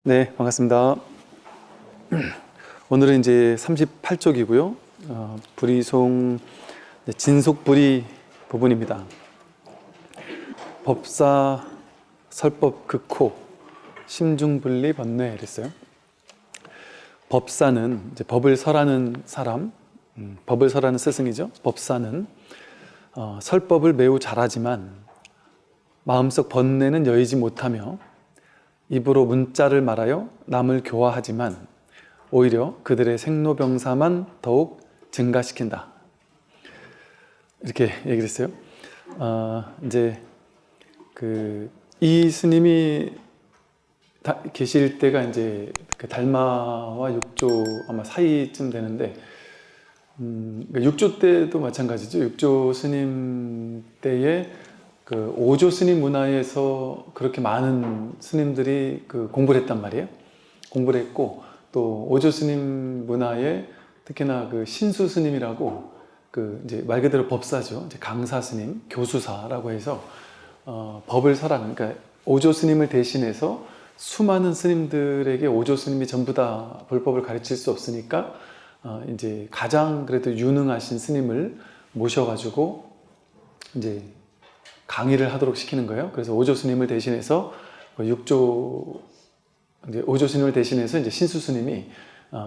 네, 반갑습니다. 오늘은 이제 38쪽이고요. 불이송 진속불이 부분입니다. 법사 설법 극호 심중분리 번뇌 이랬어요. 법사는 이제 법을 설하는 사람, 법을 설하는 스승이죠. 법사는 설법을 매우 잘하지만 마음속 번뇌는 여의지 못하며 입으로 문자를 말하여 남을 교화하지만 오히려 그들의 생로병사만 더욱 증가시킨다. 이렇게 얘기를 했어요. 이제 이 스님이 계실 때가 이제 달마와 육조 아마 사이쯤 되는데, 육조 때도 마찬가지죠. 육조 스님 때에 오조 스님 문화에서 그렇게 많은 스님들이 공부를 했단 말이에요. 공부를 했고, 또 오조 스님 문화에 특히나 신수 스님이라고 이제 말 그대로 법사죠. 이제 강사 스님, 교수사라고 해서 법을 설하는, 그러니까 오조 스님을 대신해서 수많은 스님들에게 오조 스님이 전부 다 불법을 가르칠 수 없으니까 이제 가장 그래도 유능하신 스님을 모셔가지고 이제 강의를 하도록 시키는 거예요. 그래서 오조 스님을 대신해서 오조 스님을 대신해서 이제 신수 스님이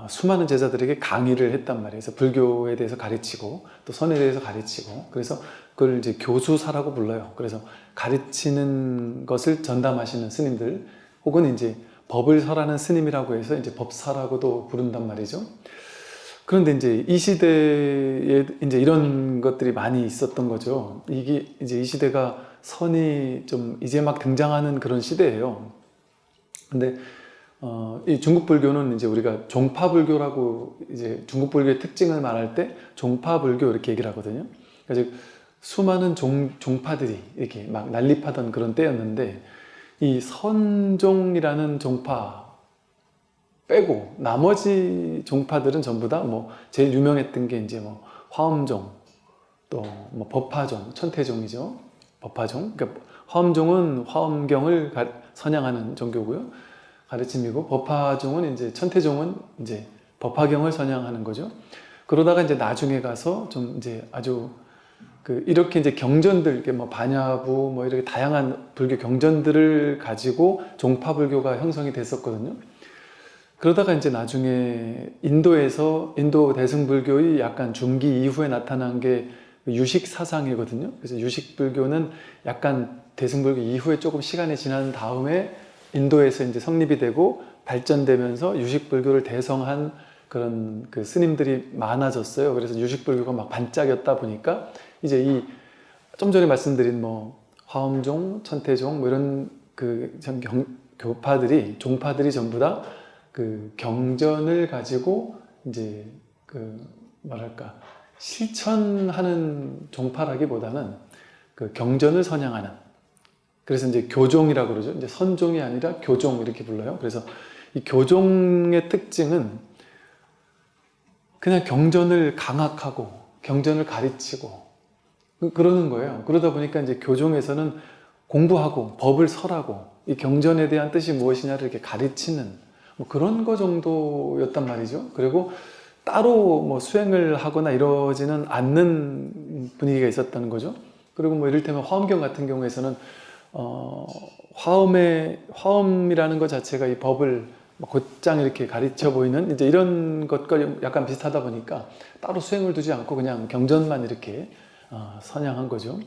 수많은 제자들에게 강의를 했단 말이에요. 그래서 불교에 대해서 가르치고 또 선에 대해서 가르치고, 그래서 그걸 이제 교수사라고 불러요. 그래서 가르치는 것을 전담하시는 스님들, 혹은 이제 법을 설하는 스님이라고 해서 이제 법사라고도 부른단 말이죠. 그런데 이제 이 시대에 이제 이런 것들이 많이 있었던 거죠. 이게 이제 이 시대가 선이 좀 이제 막 등장하는 그런 시대예요. 근데 이 중국 불교는 이제 우리가 종파불교라고, 이제 중국 불교의 특징을 말할 때 종파불교 이렇게 얘기를 하거든요. 그래서 수많은 종파들이 이렇게 막 난립하던 그런 때였는데, 이 선종이라는 종파 빼고 나머지 종파들은 전부 다 뭐 제일 유명했던 게 이제 뭐 화엄종, 또 뭐 법화종, 천태종이죠. 법화종. 그러니까 화엄종은 화엄경을 선양하는 종교고요. 가르침이고, 법화종은 이제 천태종은 이제 법화경을 선양하는 거죠. 그러다가 이제 나중에 가서 좀 이제 아주 이렇게 이제 경전들, 이렇게 뭐 반야부 뭐 이렇게 다양한 불교 경전들을 가지고 종파불교가 형성이 됐었거든요. 그러다가 이제 나중에 인도에서 인도 대승불교의 약간 중기 이후에 나타난 게 유식 사상이거든요. 그래서 유식 불교는 약간 대승불교 이후에 조금 시간이 지난 다음에 인도에서 이제 성립이 되고 발전되면서 유식 불교를 대성한 그런 스님들이 많아졌어요. 그래서 유식 불교가 막 반짝였다 보니까 이제 이 좀 전에 말씀드린 뭐 화엄종, 천태종 뭐 이런 교파들이, 종파들이 전부 다 경전을 가지고 이제 뭐랄까 실천하는 종파라기보다는 경전을 선양하는, 그래서 이제 교종이라고 그러죠. 이제 선종이 아니라 교종 이렇게 불러요. 그래서 이 교종의 특징은 그냥 경전을 강학하고 경전을 가르치고 그러는 거예요. 그러다 보니까 이제 교종에서는 공부하고 법을 설하고 이 경전에 대한 뜻이 무엇이냐를 이렇게 가르치는 뭐 그런 거 정도였단 말이죠. 그리고 따로 뭐 수행을 하거나 이러지는 않는 분위기가 있었다는 거죠. 그리고 뭐 이를테면 화엄경 같은 경우에서는 화엄이라는 것 자체가 이 법을 곧장 이렇게 가르쳐 보이는 이제 이런 것과 약간 비슷하다 보니까 따로 수행을 두지 않고 그냥 경전만 이렇게 선양한 거죠.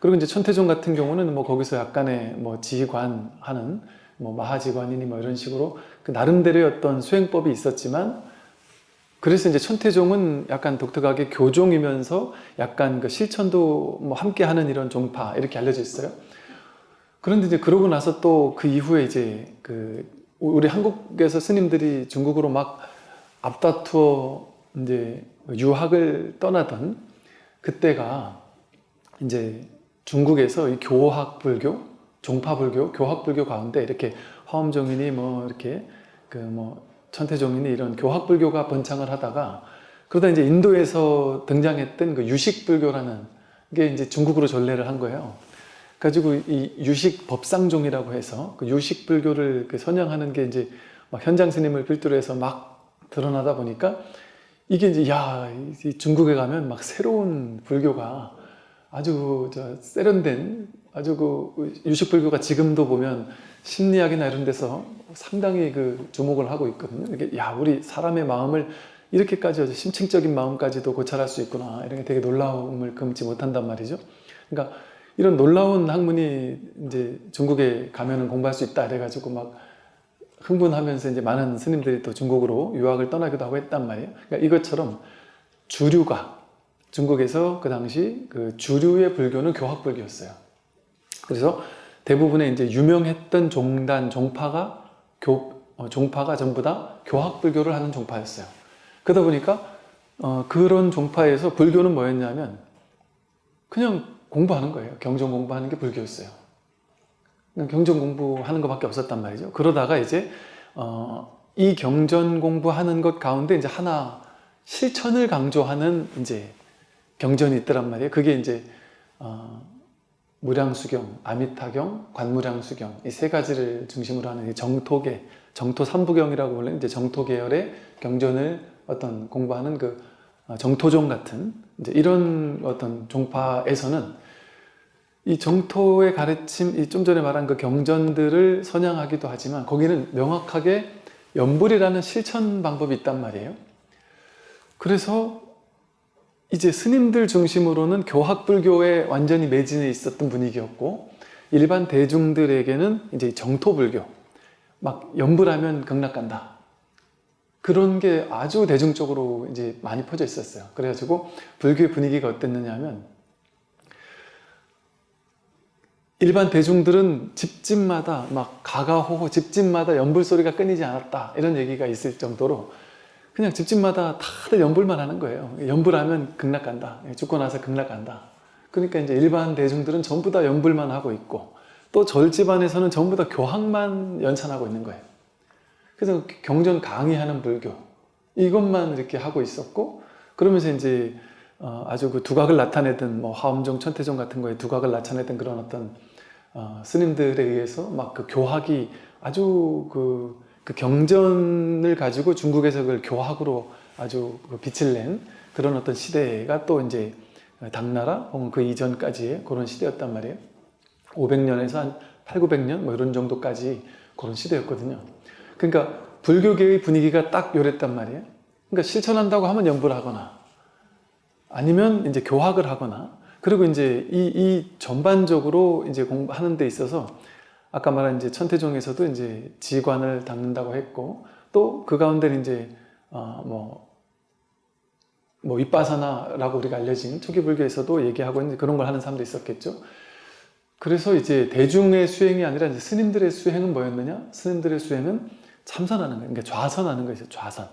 그리고 이제 천태종 같은 경우는 뭐 거기서 약간의 뭐 지관하는 뭐 마하지관이니 뭐 이런 식으로 나름대로의 어떤 수행법이 있었지만, 그래서 이제 천태종은 약간 독특하게 교종이면서 약간 실천도 뭐 함께 하는 이런 종파 이렇게 알려져 있어요. 그런데 이제 그러고 나서 또 그 이후에 이제 우리 한국에서 스님들이 중국으로 막 앞다투어 이제 유학을 떠나던 그때가 이제 중국에서 이 교학불교, 종파불교, 교학불교 가운데 이렇게 화엄종이니 뭐 이렇게 뭐 천태종이니 이런 교학불교가 번창을 하다가, 그러다 이제 인도에서 등장했던 유식불교라는 게 이제 중국으로 전래를 한 거예요. 가지고 이 유식 법상종이라고 해서 그 유식 불교를 그 선양하는 게 이제 막 현장 스님을 필두로 해서 막 드러나다 보니까 이게 이제 이 중국에 가면 막 새로운 불교가 아주 세련된 아주 그 유식 불교가 지금도 보면 심리학이나 이런 데서 상당히 그 주목을 하고 있거든요. 이게 우리 사람의 마음을 이렇게까지 아주 심층적인 마음까지도 고찰할 수 있구나, 이런 게 되게 놀라움을 금치 못한단 말이죠. 그러니까 이런 놀라운 학문이 이제 중국에 가면은 공부할 수 있다 이래가지고 막 흥분하면서 이제 많은 스님들이 또 중국으로 유학을 떠나기도 하고 했단 말이에요. 그러니까 이것처럼 주류가 중국에서 그 당시 그 주류의 불교는 교학불교였어요. 그래서 대부분의 이제 유명했던 종단, 종파가 전부 다 교학불교를 하는 종파였어요. 그러다 보니까 그런 종파에서 불교는 뭐였냐면 그냥 공부하는 거예요. 경전 공부하는 게 불교였어요. 경전 공부하는 것밖에 없었단 말이죠. 그러다가 이제 이 경전 공부하는 것 가운데 이제 하나 실천을 강조하는 이제 경전이 있더란 말이에요. 그게 이제 무량수경, 아미타경, 관무량수경, 이 세 가지를 중심으로 하는 정토계, 정토 삼부경이라고 불리는 이제 정토 계열의 경전을 어떤 공부하는 그 정토종 같은 이제 이런 어떤 종파에서는 이 정토의 가르침, 이 좀 전에 말한 그 경전들을 선양하기도 하지만 거기는 명확하게 연불이라는 실천 방법이 있단 말이에요. 그래서 이제 스님들 중심으로는 교학불교에 완전히 매진해 있었던 분위기였고, 일반 대중들에게는 이제 정토불교, 막 연불하면 극락간다, 그런 게 아주 대중적으로 이제 많이 퍼져 있었어요. 그래가지고 불교의 분위기가 어땠느냐 하면 일반 대중들은 집집마다 막 가가호호 집집마다 연불 소리가 끊이지 않았다, 이런 얘기가 있을 정도로 그냥 집집마다 다들 연불만 하는 거예요. 연불하면 극락 간다, 죽고 나서 극락 간다. 그러니까 이제 일반 대중들은 전부 다 연불만 하고 있고, 또 절집안에서는 전부 다 교학만 연찬하고 있는 거예요. 그래서 경전 강의하는 불교, 이것만 이렇게 하고 있었고, 그러면서 이제 아주 그 두각을 나타내던 뭐 화엄종, 천태종 같은 거에 두각을 나타내던 그런 어떤 스님들에 의해서 막 그 교학이 아주 그 경전을 가지고 중국에서 그걸 교학으로 아주 빛을 낸 그런 어떤 시대가 또 이제 당나라 혹은 그 이전까지의 그런 시대였단 말이에요. 500년에서 한 8, 900년 뭐 이런 정도까지 그런 시대였거든요. 그러니까 불교계의 분위기가 딱 요랬단 말이에요. 그러니까 실천한다고 하면 연불 하거나 아니면 이제 교학을 하거나, 그리고 이제 이 전반적으로 이제 공부하는 데 있어서 아까 말한 이제 천태종에서도 이제 지관을 닦는다고 했고, 또 그 가운데는 이제 뭐 윗바사나라고 우리가 알려진 초기 불교에서도 얘기하고 있는 그런 걸 하는 사람도 있었겠죠. 그래서 이제 대중의 수행이 아니라 이제 스님들의 수행은 뭐였느냐? 스님들의 수행은 참선하는 거예요. 그러니까 좌선하는 거예요. 좌선.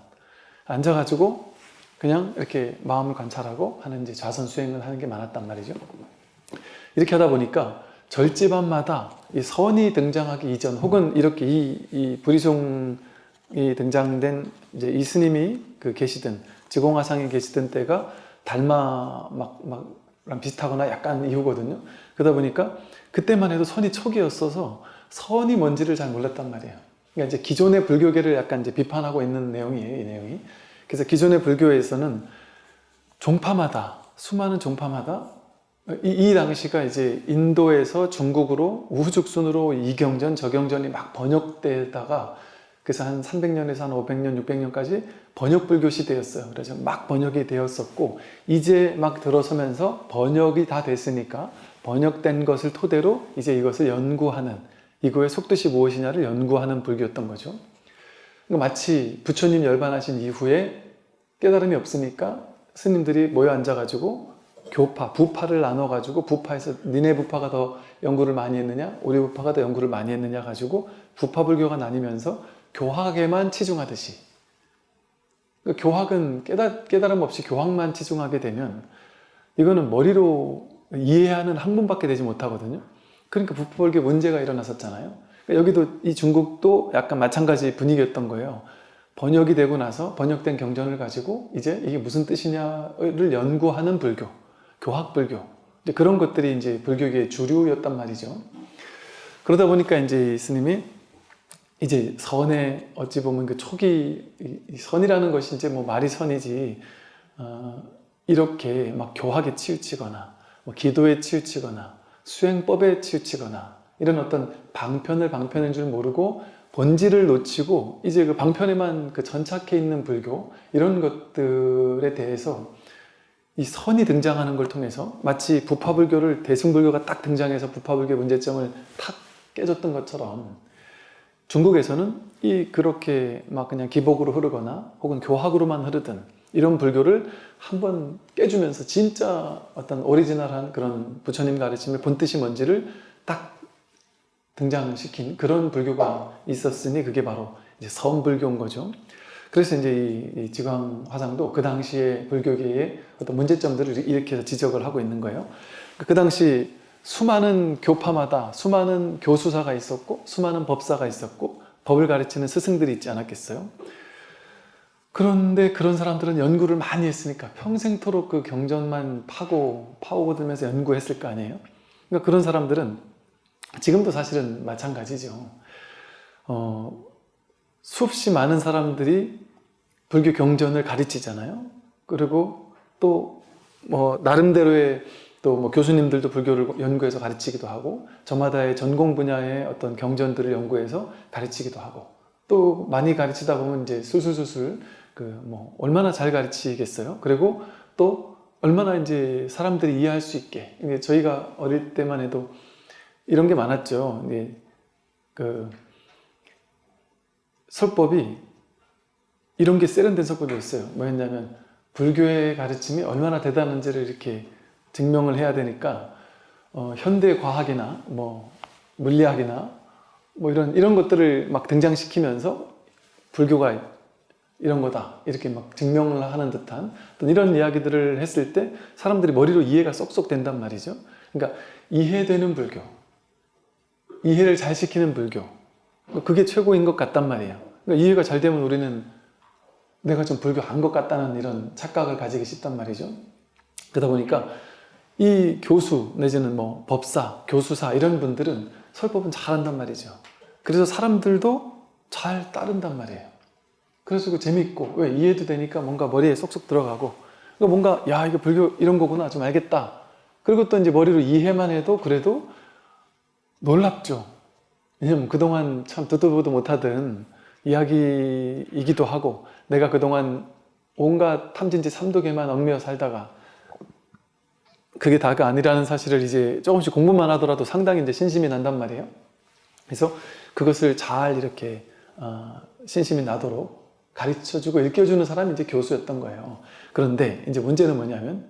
앉아가지고 그냥 이렇게 마음을 관찰하고 하는 이제 좌선 수행을 하는 게 많았단 말이죠. 이렇게 하다 보니까 절집안마다 이 선이 등장하기 이전, 혹은 이렇게 이 부리송이 등장된 이제 이 스님이 그 계시던 지공화상에 계시던 때가 달마랑 비슷하거나 약간 이후거든요. 그러다 보니까 그때만 해도 선이 초기였어서 선이 뭔지를 잘 몰랐단 말이에요. 그러니까 이제 기존의 불교계를 약간 이제 비판하고 있는 내용이에요, 이 내용이. 그래서 기존의 불교에서는 종파마다, 수많은 종파마다 이 당시가 이제 인도에서 중국으로 우후죽순으로 이 경전, 저 경전이 막 번역되다가, 그래서 한 300년에서 한 500년, 600년까지 번역불교 시대였어요. 그래서 막 번역이 되었었고, 이제 막 들어서면서 번역이 다 됐으니까 번역된 것을 토대로 이제 이것을 연구하는, 이거의 속뜻이 무엇이냐를 연구하는 불교였던 거죠. 그러니까 마치 부처님 열반하신 이후에 깨달음이 없으니까 스님들이 모여 앉아가지고 교파, 부파를 나눠가지고, 부파에서 니네 부파가 더 연구를 많이 했느냐, 우리 부파가 더 연구를 많이 했느냐 가지고 부파불교가 나뉘면서 교학에만 치중하듯이, 교학은 깨달음 없이 교학만 치중하게 되면 이거는 머리로 이해하는 학문밖에 되지 못하거든요. 그러니까 부파불교에 문제가 일어났었잖아요. 그러니까 여기도 이 중국도 약간 마찬가지 분위기였던 거예요. 번역이 되고 나서 번역된 경전을 가지고 이제 이게 무슨 뜻이냐를 연구하는 불교, 교학불교, 이제 그런 것들이 이제 불교계의 주류였단 말이죠. 그러다 보니까 이제 스님이 이제 선에 어찌 보면 그 초기 이 선이라는 것이 이제 뭐 말이 선이지 이렇게 막 교학에 치우치거나 뭐 기도에 치우치거나 수행법에 치우치거나 이런 어떤 방편인 줄 모르고 본질을 놓치고 이제 그 방편에만 그 전착해 있는 불교 이런 것들에 대해서 이 선이 등장하는 걸 통해서 마치 부파불교를 대승불교가 딱 등장해서 부파불교의 문제점을 탁 깨졌던 것처럼 중국에서는 이 그렇게 막 그냥 기복으로 흐르거나 혹은 교학으로만 흐르든 이런 불교를 한번 깨주면서 진짜 어떤 오리지널한 그런 부처님 가르침의 본뜻이 뭔지를 딱 등장시킨 그런 불교가 있었으니 그게 바로 이제 서불교인 거죠. 그래서 이제 이 지광 화상도 그 당시에 불교계의 어떤 문제점들을 일으켜서 지적을 하고 있는 거예요. 그 당시 수많은 교파마다 수많은 교수사가 있었고 수많은 법사가 있었고 법을 가르치는 스승들이 있지 않았겠어요? 그런데 그런 사람들은 연구를 많이 했으니까 평생토록 그 경전만 파고들면서 연구했을 거 아니에요? 그러니까 그런 사람들은 지금도 사실은 마찬가지죠. 수없이 많은 사람들이 불교 경전을 가르치잖아요. 그리고 또 뭐 나름대로의 또 뭐 교수님들도 불교를 연구해서 가르치기도 하고 저마다의 전공 분야의 어떤 경전들을 연구해서 가르치기도 하고 또 많이 가르치다 보면 이제 술술술술 그 뭐 얼마나 잘 가르치겠어요. 그리고 또 얼마나 이제 사람들이 이해할 수 있게. 저희가 어릴 때만 해도 이런 게 많았죠. 그 설법이 이런 게 세련된 설법이 있어요. 뭐였냐면 불교의 가르침이 얼마나 대단한지를 이렇게 증명을 해야 되니까 현대 과학이나 뭐 물리학이나 뭐 이런 것들을 막 등장시키면서 불교가 이런 거다 이렇게 막 증명을 하는 듯한 어떤 이런 이야기들을 했을 때 사람들이 머리로 이해가 쏙쏙 된단 말이죠. 그러니까 이해되는 불교, 이해를 잘 시키는 불교, 그게 최고인 것 같단 말이에요. 그러니까 이해가 잘 되면 우리는 내가 좀 불교 안 것 같다는 이런 착각을 가지기 쉽단 말이죠. 그러다 보니까 이 교수 내지는 뭐 법사, 교수사 이런 분들은 설법은 잘한단 말이죠. 그래서 사람들도 잘 따른단 말이에요. 그래서 그 재밌고 왜 이해도 되니까 뭔가 머리에 쏙쏙 들어가고 뭔가 야 이거 불교 이런 거구나 좀 알겠다. 그리고 또 이제 머리로 이해만 해도 그래도 놀랍죠. 왜냐면 그동안 참 듣도 보도 못하던 이야기이기도 하고 내가 그동안 온갖 탐진치 삼독에만 얽매여 살다가 그게 다가 아니라는 사실을 이제 조금씩 공부만 하더라도 상당히 이제 신심이 난단 말이에요. 그래서 그것을 잘 이렇게 신심이 나도록 가르쳐주고 일깨워주는 사람이 이제 교수였던 거예요. 그런데 이제 문제는 뭐냐면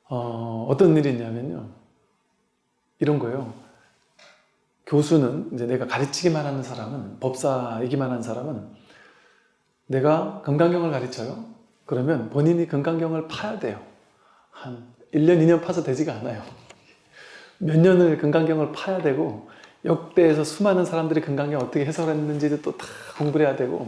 어떤 일이 있냐면요. 이런 거예요. 교수는 이제 내가 가르치기만 하는 사람은 법사이기만 한 사람은 내가 금강경을 가르쳐요. 그러면 본인이 금강경을 파야 돼요. 한 1년, 2년 파서 되지가 않아요. 몇 년을 금강경을 파야 되고 역대에서 수많은 사람들이 금강경 어떻게 해설했는지도 또 다 공부를 해야 되고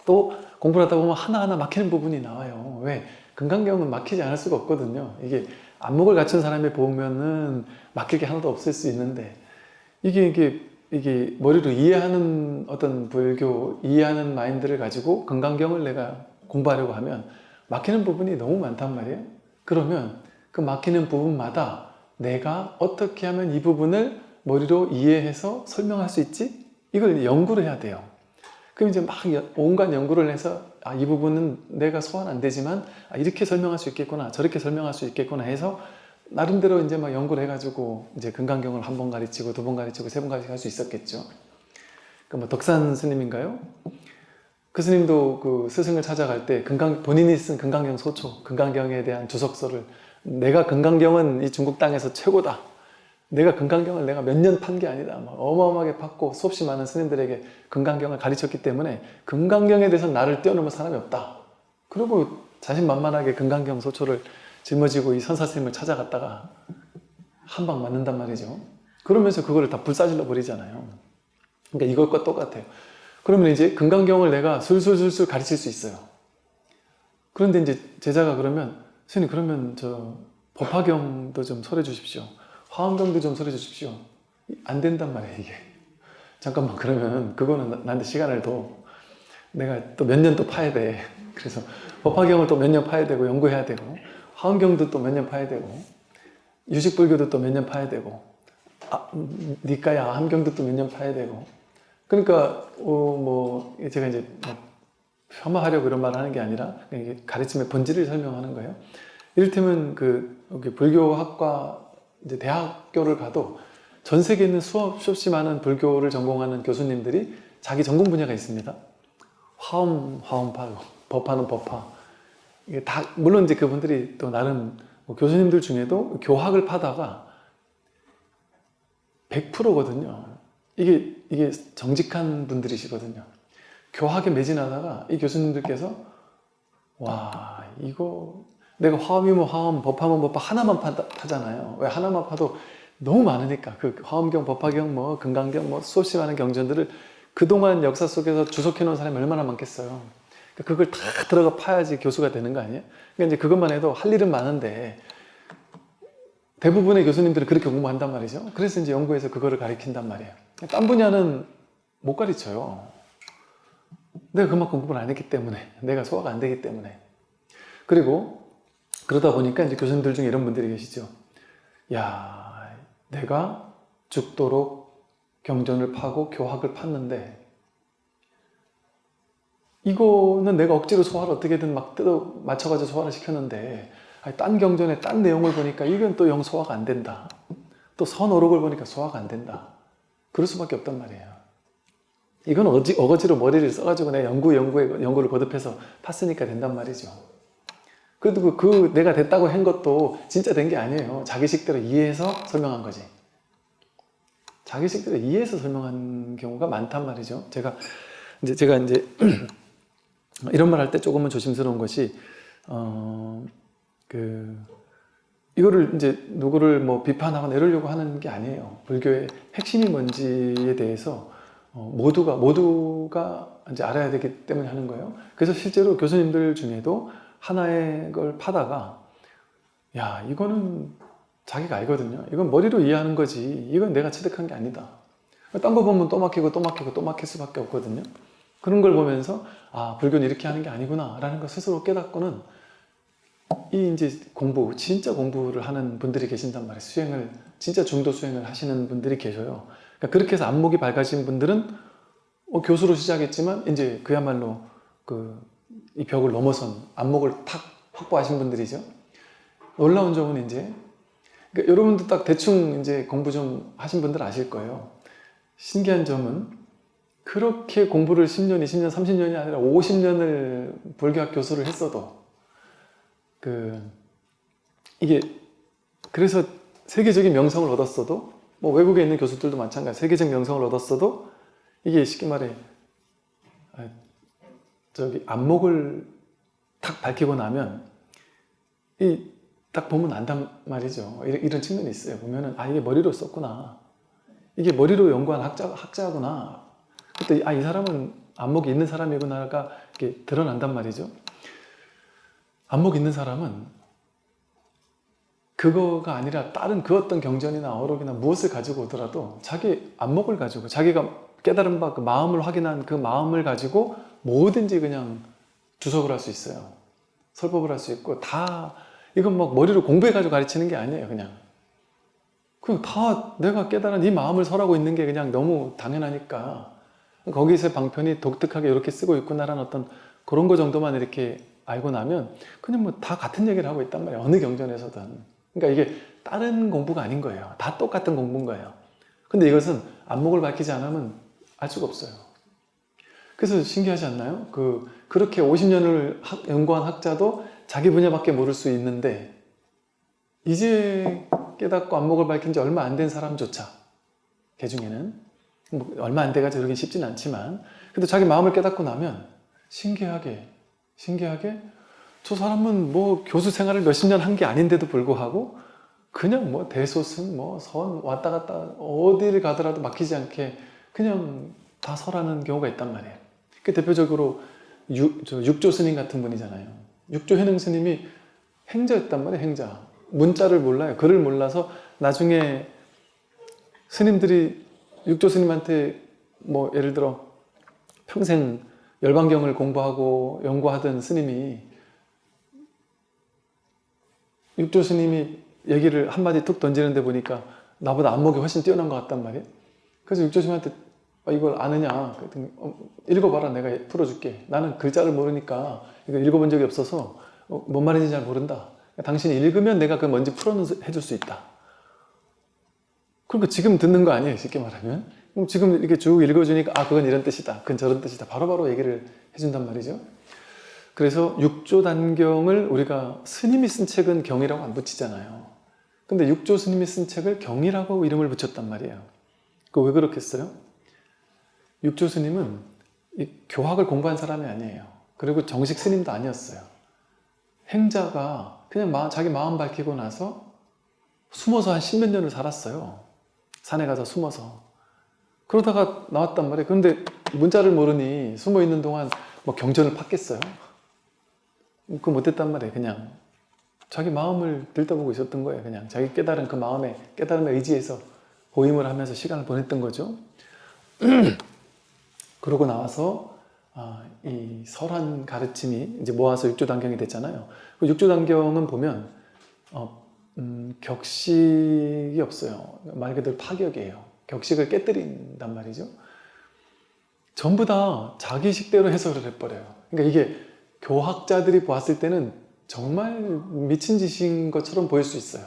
또 공부를 하다 보면 하나하나 막히는 부분이 나와요. 왜? 금강경은 막히지 않을 수가 없거든요. 이게 안목을 갖춘 사람이 보면은 막힐 게 하나도 없을 수 있는데 이게 머리로 이해하는 어떤 불교, 이해하는 마인드를 가지고 금강경을 내가 공부하려고 하면 막히는 부분이 너무 많단 말이에요. 그러면 그 막히는 부분마다 내가 어떻게 하면 이 부분을 머리로 이해해서 설명할 수 있지? 이걸 연구를 해야 돼요. 그럼 이제 막 온갖 연구를 해서 이 부분은 내가 소화는 안 되지만 이렇게 설명할 수 있겠구나, 저렇게 설명할 수 있겠구나 해서 나름대로 이제 막 연구를 해가지고 이제 금강경을 한 번 가르치고 두 번 가르치고 세 번 가르치고 할 수 있었겠죠. 그 뭐 덕산 스님인가요? 그 스님도 그 스승을 찾아갈 때 본인이 쓴 금강경 소초, 금강경에 대한 주석서를 내가 금강경은 이 중국 땅에서 최고다. 내가 금강경을 내가 몇 년 판 게 아니다. 막 어마어마하게 팠고 수없이 많은 스님들에게 금강경을 가르쳤기 때문에 금강경에 대해서 나를 뛰어넘은 사람이 없다. 그리고 자신만만하게 금강경 소초를 짊어지고 이 선사 스님을 찾아갔다가 한 방 맞는단 말이죠. 그러면서 그거를 다 불사질러 버리잖아요. 그러니까 이것과 똑같아요. 그러면 이제 금강경을 내가 술술술술 가르칠 수 있어요. 그런데 이제 제자가 그러면 스님 그러면 법화경도 좀 설해 주십시오. 화엄경도 좀 설해 주십시오. 안 된단 말이에요, 이게. 잠깐만, 그러면 그거는 나한테 시간을 둬. 내가 또 몇 년 또 파야 돼. 그래서 법화경을 또 몇 년 파야 되고 연구해야 되고, 화엄경도 또 몇 년 파야 되고, 유식불교도 또 몇 년 파야 되고, 니까야 함경도 또 몇 년 파야 되고. 그러니까 뭐 제가 이제 뭐 폄하하려고 이런 말을 하는 게 아니라 이게 가르침의 본질을 설명하는 거예요. 이를테면 여기 불교학과 이제 대학교를 가도 전 세계에 있는 수없이 많은 불교를 전공하는 교수님들이 자기 전공 분야가 있습니다. 화엄파, 법화는 법화. 이게 다 물론 이제 그분들이 또 나름 뭐 교수님들 중에도 교학을 파다가 100%거든요. 이게 정직한 분들이시거든요. 교학에 매진하다가 이 교수님들께서 와, 이거 내가 화엄이면 화엄, 법화면 법화 하나만 파잖아요. 왜 하나만 파도 너무 많으니까 그 화엄경, 법화경, 뭐 금강경, 뭐 수없이 많은 경전들을 그동안 역사 속에서 주석해 놓은 사람이 얼마나 많겠어요. 그러니까 그걸 다 들어가 파야지 교수가 되는 거 아니에요? 그러니까 이제 그것만 해도 할 일은 많은데 대부분의 교수님들은 그렇게 공부한단 말이죠. 그래서 이제 연구해서 그거를 가르친단 말이에요. 딴 분야는 못 가르쳐요. 내가 그만큼 공부를 안 했기 때문에, 내가 소화가 안 되기 때문에. 그리고 그러다 보니까 이제 교수님들 중에 이런 분들이 계시죠. 야, 내가 죽도록 경전을 파고 교학을 팠는데 이거는 내가 억지로 소화를 어떻게든 막 뜯어 맞춰가지고 소화를 시켰는데 딴 경전에 딴 내용을 보니까 이건 또 영 소화가 안 된다. 또 선어록을 보니까 소화가 안 된다. 그럴 수밖에 없단 말이에요. 이건 어거지로 머리를 써가지고 내가 연구를 거듭해서 팠으니까 된단 말이죠. 그래도 내가 됐다고 한 것도 진짜 된 게 아니에요. 자기식대로 이해해서 설명한 거지. 자기식대로 이해해서 설명한 경우가 많단 말이죠. 제가 이제 이런 말 할 때 조금은 조심스러운 것이 이거를 이제 누구를 뭐 비판하거나 이러려고 하는 게 아니에요. 불교의 핵심이 뭔지에 대해서 모두가 이제 알아야 되기 때문에 하는 거예요. 그래서 실제로 교수님들 중에도 하나의 걸 파다가 야, 이거는 자기가 알거든요. 이건 머리로 이해하는 거지. 이건 내가 체득한 게 아니다. 딴 거 보면 또 막히고 또 막히고 또 막힐 수밖에 없거든요. 그런 걸 보면서 아, 불교는 이렇게 하는 게 아니구나 라는 걸 스스로 깨닫고는 이제 진짜 공부를 하는 분들이 계신단 말이에요. 진짜 중도 수행을 하시는 분들이 계셔요. 그러니까 그렇게 해서 안목이 밝아진 분들은 교수로 시작했지만 이제 그야말로 이 벽을 넘어선 안목을 탁 확보하신 분들이죠. 놀라운 점은 이제 그러니까 여러분도 딱 대충 이제 공부 좀 하신 분들 아실 거예요. 신기한 점은 그렇게 공부를 10년, 20년, 30년이 아니라 50년을 불교학 교수를 했어도 이게 그래서 세계적인 명성을 얻었어도 뭐 외국에 있는 교수들도 마찬가지 세계적 명성을 얻었어도 이게 쉽게 말해 안목을 탁 밝히고 나면 딱 보면 안단 말이죠. 이런 측면이 있어요. 보면은 이게 머리로 썼구나. 이게 머리로 연구한 학자구나. 그때 이 사람은 안목이 있는 사람이구나가 이렇게 드러난단 말이죠. 안목 있는 사람은 그거가 아니라 다른 그 어떤 경전이나 어록이나 무엇을 가지고 오더라도 자기 안목을 가지고 자기가 깨달은 바 그 마음을 확인한 그 마음을 가지고 뭐든지 그냥 주석을 할 수 있어요. 설법을 할 수 있고 이건 막 머리로 공부해가지고 가르치는 게 아니에요. 그냥 다 내가 깨달은 이 마음을 설하고 있는 게 그냥 너무 당연하니까 거기서 방편이 독특하게 이렇게 쓰고 있구나라는 어떤 그런 거 정도만 이렇게 알고 나면 그냥 뭐 다 같은 얘기를 하고 있단 말이에요. 어느 경전에서든. 그러니까 이게 다른 공부가 아닌 거예요. 다 똑같은 공부인 거예요. 근데 이것은 안목을 밝히지 않으면 알 수가 없어요. 그래서 신기하지 않나요? 그렇게 50년을 연구한 학자도 자기 분야밖에 모를 수 있는데 이제 깨닫고 안목을 밝힌 지 얼마 안 된 사람조차 개 중에는 뭐 얼마 안 돼가지고 그러긴 쉽진 않지만 그래도 자기 마음을 깨닫고 나면 신기하게 저 사람은 뭐 교수 생활을 몇십 년 한 게 아닌데도 불구하고 그냥 뭐 대소승 뭐 선 왔다 갔다 어디를 가더라도 막히지 않게 그냥 다 설하는 경우가 있단 말이에요. 그 대표적으로 육조 스님 같은 분이잖아요. 육조 해능 스님이 행자였단 말이에요. 행자. 문자를 몰라요. 글을 몰라서 나중에 스님들이 육조 스님한테 뭐 예를 들어 평생 열반경을 공부하고 연구하던 스님이 육조 스님이 얘기를 한마디 툭 던지는데 보니까 나보다 안목이 훨씬 뛰어난 것 같단 말이에요. 그래서 육조 스님한테 이걸 아느냐? 그랬더니 읽어봐라, 내가 풀어줄게. 나는 글자를 모르니까 이거 읽어본 적이 없어서 뭔 말인지 잘 모른다. 당신이 읽으면 내가 그 뭔지 풀어해줄 수 있다. 그러니까 지금 듣는 거 아니에요, 쉽게 말하면. 그럼 지금 이렇게 쭉 읽어주니까 그건 이런 뜻이다, 그건 저런 뜻이다, 바로바로 얘기를 해준단 말이죠. 그래서 육조단경을 우리가 스님이 쓴 책은 경이라고 안 붙이잖아요. 근데 육조 스님이 쓴 책을 경이라고 이름을 붙였단 말이에요. 그거 왜 그렇겠어요? 육조 스님은 이 교학을 공부한 사람이 아니에요. 그리고 정식 스님도 아니었어요. 행자가 그냥 자기 마음 밝히고 나서 숨어서 한 10몇 년을 살았어요. 산에 가서 숨어서. 그러다가 나왔단 말이에요. 그런데 문자를 모르니 숨어 있는 동안 뭐 경전을 팠겠어요? 그거 못했단 말이에요. 그냥 자기 마음을 들여다보고 있었던 거예요. 그냥 자기 깨달은 그 마음에, 깨달은 의지에서 고임을 하면서 시간을 보냈던 거죠. 그러고 나와서 이 설한 가르침이 이제 모아서 육조단경이 됐잖아요. 그 육조단경은 보면 격식이 없어요. 말 그대로 파격이에요. 격식을 깨뜨린단 말이죠. 전부 다 자기 식대로 해석을 해버려요. 그러니까 이게 교학자들이 보았을 때는 정말 미친 짓인 것처럼 보일 수 있어요.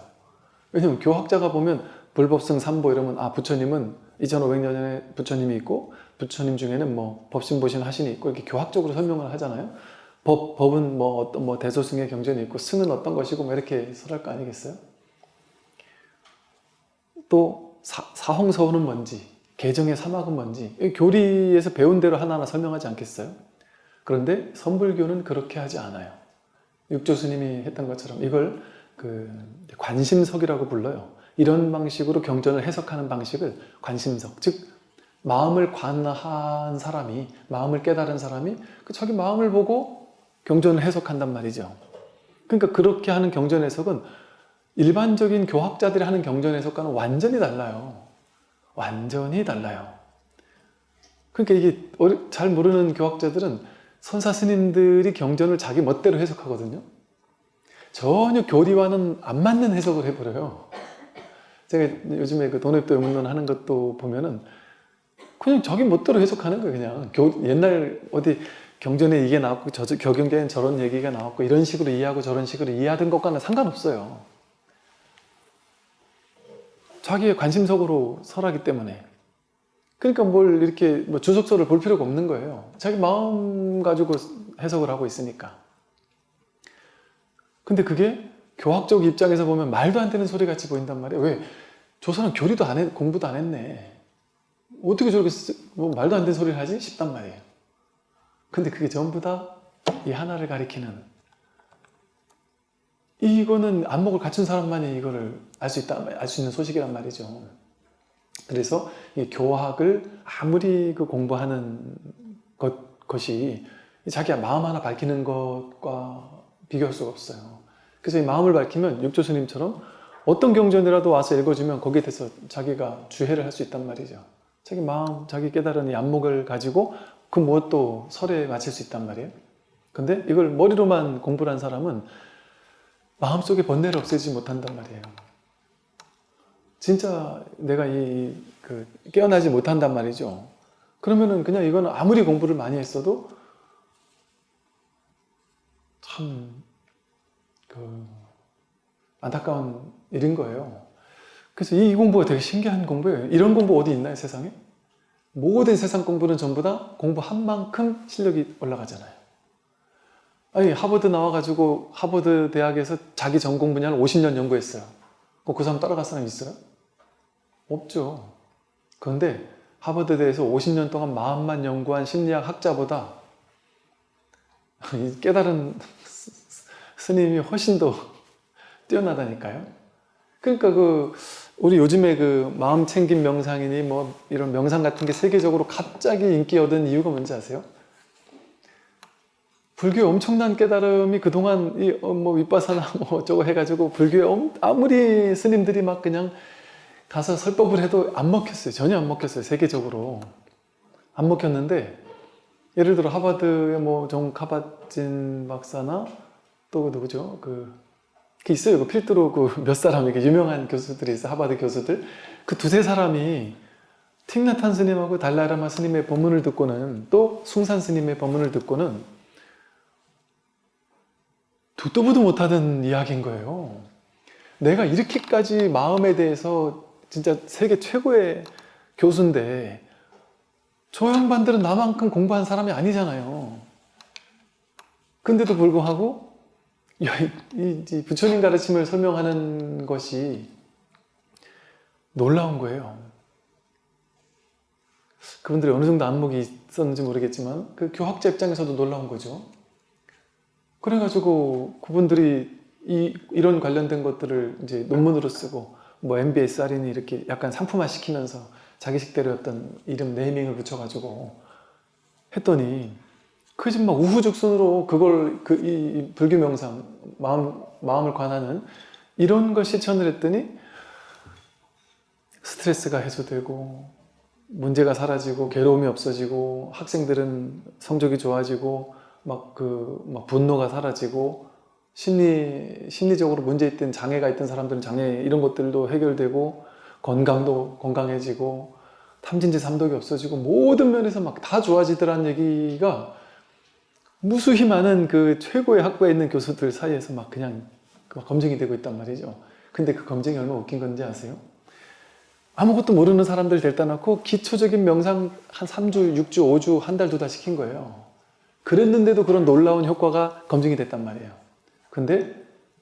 왜냐면 교학자가 보면 불법승 삼보 이러면 부처님은 2500년 전에 부처님이 있고 부처님 중에는 뭐 법신보신 하신이 있고 이렇게 교학적으로 설명을 하잖아요. 법은 뭐 어떤 뭐 대소승의 경전이 있고 승은 어떤 것이고 뭐 이렇게 설할 거 아니겠어요? 또 사홍서호는 뭔지, 개정의 사막은 뭔지 교리에서 배운 대로 하나하나 설명하지 않겠어요? 그런데 선불교는 그렇게 하지 않아요. 육조 스님이 했던 것처럼 이걸 관심석이라고 불러요. 이런 방식으로 경전을 해석하는 방식을 관심석, 즉 마음을 관한 사람이, 마음을 깨달은 사람이 자기 마음을 보고 경전을 해석한단 말이죠. 그러니까 그렇게 하는 경전 해석은 일반적인 교학자들이 하는 경전 해석과는 완전히 달라요. 완전히 달라요. 그러니까 이게 잘 모르는 교학자들은 선사 스님들이 경전을 자기 멋대로 해석하거든요. 전혀 교리와는 안 맞는 해석을 해버려요. 제가 요즘에 그 돈입도 의문론 하는 것도 보면은 그냥 자기 멋대로 해석하는 거예요. 그냥 옛날 어디 경전에 이게 나왔고 격경계엔 저런 얘기가 나왔고 이런 식으로 이해하고 저런 식으로 이해하던 것과는 상관없어요. 자기의 관심석으로 설하기 때문에. 그러니까 뭘 이렇게 뭐 주석서를 볼 필요가 없는 거예요. 자기 마음 가지고 해석을 하고 있으니까. 근데 그게 교학적 입장에서 보면 말도 안 되는 소리 같이 보인단 말이에요. 왜? 저 사람 교리도 안 해, 공부도 안 했네. 어떻게 저렇게 뭐 말도 안 되는 소리를 하지? 싶단 말이에요. 근데 그게 전부 다 이 하나를 가리키는, 이거는 안목을 갖춘 사람만이 이거를 알 수 있다, 알 수 있는 소식이란 말이죠. 그래서 이 교학을 아무리 공부하는 것이 자기 마음 하나 밝히는 것과 비교할 수가 없어요. 그래서 이 마음을 밝히면 육조 스님처럼 어떤 경전이라도 와서 읽어주면 거기에 대해서 자기가 주해를 할 수 있단 말이죠. 자기 마음, 자기 깨달은 이 안목을 가지고 그 무엇도 설에 맞출 수 있단 말이에요. 근데 이걸 머리로만 공부를 한 사람은 마음속에 번뇌를 없애지 못한단 말이에요. 진짜 내가 깨어나지 못한단 말이죠. 그러면은 그냥 이거는 아무리 공부를 많이 했어도 참 안타까운 일인 거예요. 그래서 이 공부가 되게 신기한 공부예요. 이런 공부 어디 있나요, 세상에? 모든 세상 공부는 전부 다 공부한 만큼 실력이 올라가잖아요. 아니, 하버드 나와가지고 하버드 대학에서 자기 전공 분야를 50년 연구했어요. 그 사람 따라갈 사람 있어요? 없죠. 그런데 하버드대에서 50년 동안 마음만 연구한 심리학 학자보다 깨달은 스님이 훨씬 더 뛰어나다니까요. 그러니까 우리 요즘에 마음 챙김 명상이니 뭐 이런 명상 같은 게 세계적으로 갑자기 인기 얻은 이유가 뭔지 아세요? 불교의 엄청난 깨달음이 그동안 뭐 윗바사나 뭐 저거 해가지고 불교에 아무리 스님들이 막 그냥 가서 설법을 해도 안 먹혔어요. 전혀 안 먹혔어요. 세계적으로 안 먹혔는데, 예를 들어 하버드의 뭐 정 카바진 박사나 또 누구죠? 그 있어요. 그 필두로 그 몇 사람 이렇게 유명한 교수들이 있어요. 하버드 교수들. 그 두세 사람이 틱나탄 스님하고 달라이라마 스님의 법문을 듣고는, 또 숭산 스님의 법문을 듣고는 듣도 보도 못하던 이야기인 거예요. 내가 이렇게까지 마음에 대해서 진짜 세계 최고의 교수인데 저 양반들은 나만큼 공부한 사람이 아니잖아요. 근데도 불구하고 이 부처님 가르침을 설명하는 것이 놀라운 거예요. 그분들이 어느 정도 안목이 있었는지 모르겠지만 그 교학자 입장에서도 놀라운 거죠. 그래가지고 그분들이 이런 관련된 것들을 이제 논문으로 쓰고 뭐 MBS 할인이 이렇게 약간 상품화 시키면서 자기식대로 어떤 이름 네이밍을 붙여가지고 했더니 그 집 막 우후죽순으로 그걸 이 불교 명상 마음을 관하는 이런 걸 실천을 했더니 스트레스가 해소되고 문제가 사라지고 괴로움이 없어지고 학생들은 성적이 좋아지고 막 분노가 사라지고 심리적으로 문제 있던 장애가 있던 사람들은 장애 이런 것들도 해결되고 건강도 건강해지고 탐진지 삼독이 없어지고 모든 면에서 막 다 좋아지더라는 얘기가 무수히 많은 그 최고의 학부에 있는 교수들 사이에서 막 그냥 검증이 되고 있단 말이죠. 근데 그 검증이 얼마나 웃긴 건지 아세요? 아무것도 모르는 사람들 데려다 놓고 기초적인 명상 한 3주, 6주, 5주, 한 달, 두 달 시킨 거예요. 그랬는데도 그런 놀라운 효과가 검증이 됐단 말이에요. 근데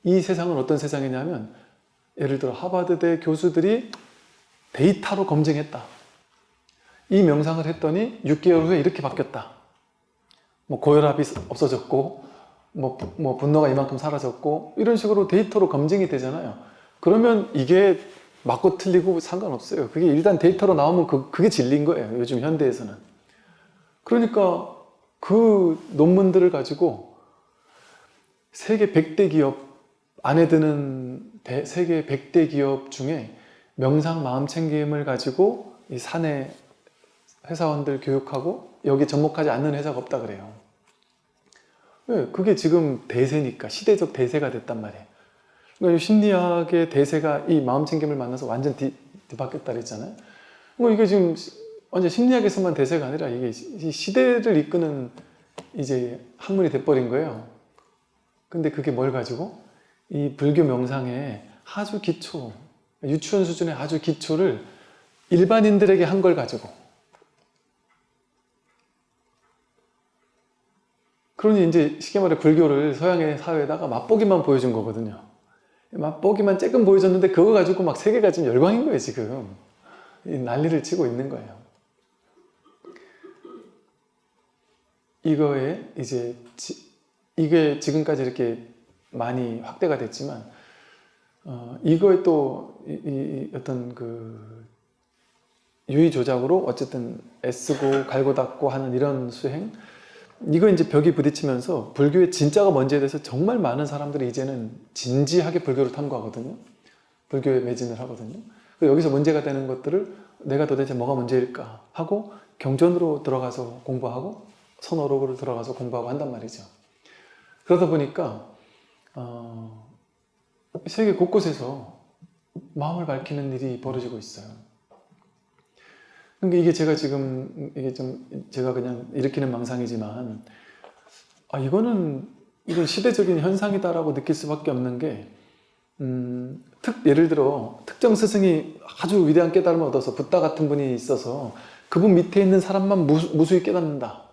이 세상은 어떤 세상이냐면, 예를 들어 하버드대 교수들이 데이터로 검증했다. 이 명상을 했더니 6개월 후에 이렇게 바뀌었다. 뭐 고혈압이 없어졌고 뭐 분노가 이만큼 사라졌고 이런 식으로 데이터로 검증이 되잖아요. 그러면 이게 맞고 틀리고 상관없어요. 그게 일단 데이터로 나오면 그게 진리인 거예요. 요즘 현대에서는. 그러니까 그 논문들을 가지고 세계 100대 기업 안에 드는 세계 100대 기업 중에 명상 마음 챙김을 가지고 이 사내 회사원들 교육하고 여기 접목하지 않는 회사가 없다 그래요. 왜? 그게 지금 대세니까, 시대적 대세가 됐단 말이에요. 그러니까 심리학의 대세가 이 마음 챙김을 만나서 완전 뒤바뀌었다 그랬잖아요. 이게 지금 완전 심리학에서만 대세가 아니라 이게 시대를 이끄는 이제 학문이 돼버린 거예요. 근데 그게 뭘 가지고? 이 불교 명상의 아주 기초, 유치원 수준의 아주 기초를 일반인들에게 한 걸 가지고. 그러니 이제 쉽게 말해 불교를 서양의 사회에다가 맛보기만 보여준 거거든요. 맛보기만 조금 보여줬는데 그거 가지고 막 세계가 지금 열광인 거예요, 지금. 난리를 치고 있는 거예요. 이거에 이제 이게 지금까지 이렇게 많이 확대가 됐지만 이거에 또 어떤 그 유의 조작으로 어쨌든 애쓰고 갈고 닦고 하는 이런 수행, 이거 이제 벽이 부딪히면서 불교의 진짜가 뭔지에 대해서 정말 많은 사람들이 이제는 진지하게 불교를 탐구하거든요. 불교에 매진을 하거든요. 여기서 문제가 되는 것들을 내가 도대체 뭐가 문제일까 하고 경전으로 들어가서 공부하고 선어록으로 들어가서 공부하고 한단 말이죠. 그러다 보니까 세계 곳곳에서 마음을 밝히는 일이 벌어지고 있어요. 그러니까 이게 제가 지금 제가 그냥 일으키는 망상이지만 이건 시대적인 현상이다라고 느낄 수밖에 없는 게 예를 들어 특정 스승이 아주 위대한 깨달음을 얻어서 붓다 같은 분이 있어서 그분 밑에 있는 사람만 무수히 깨닫는다.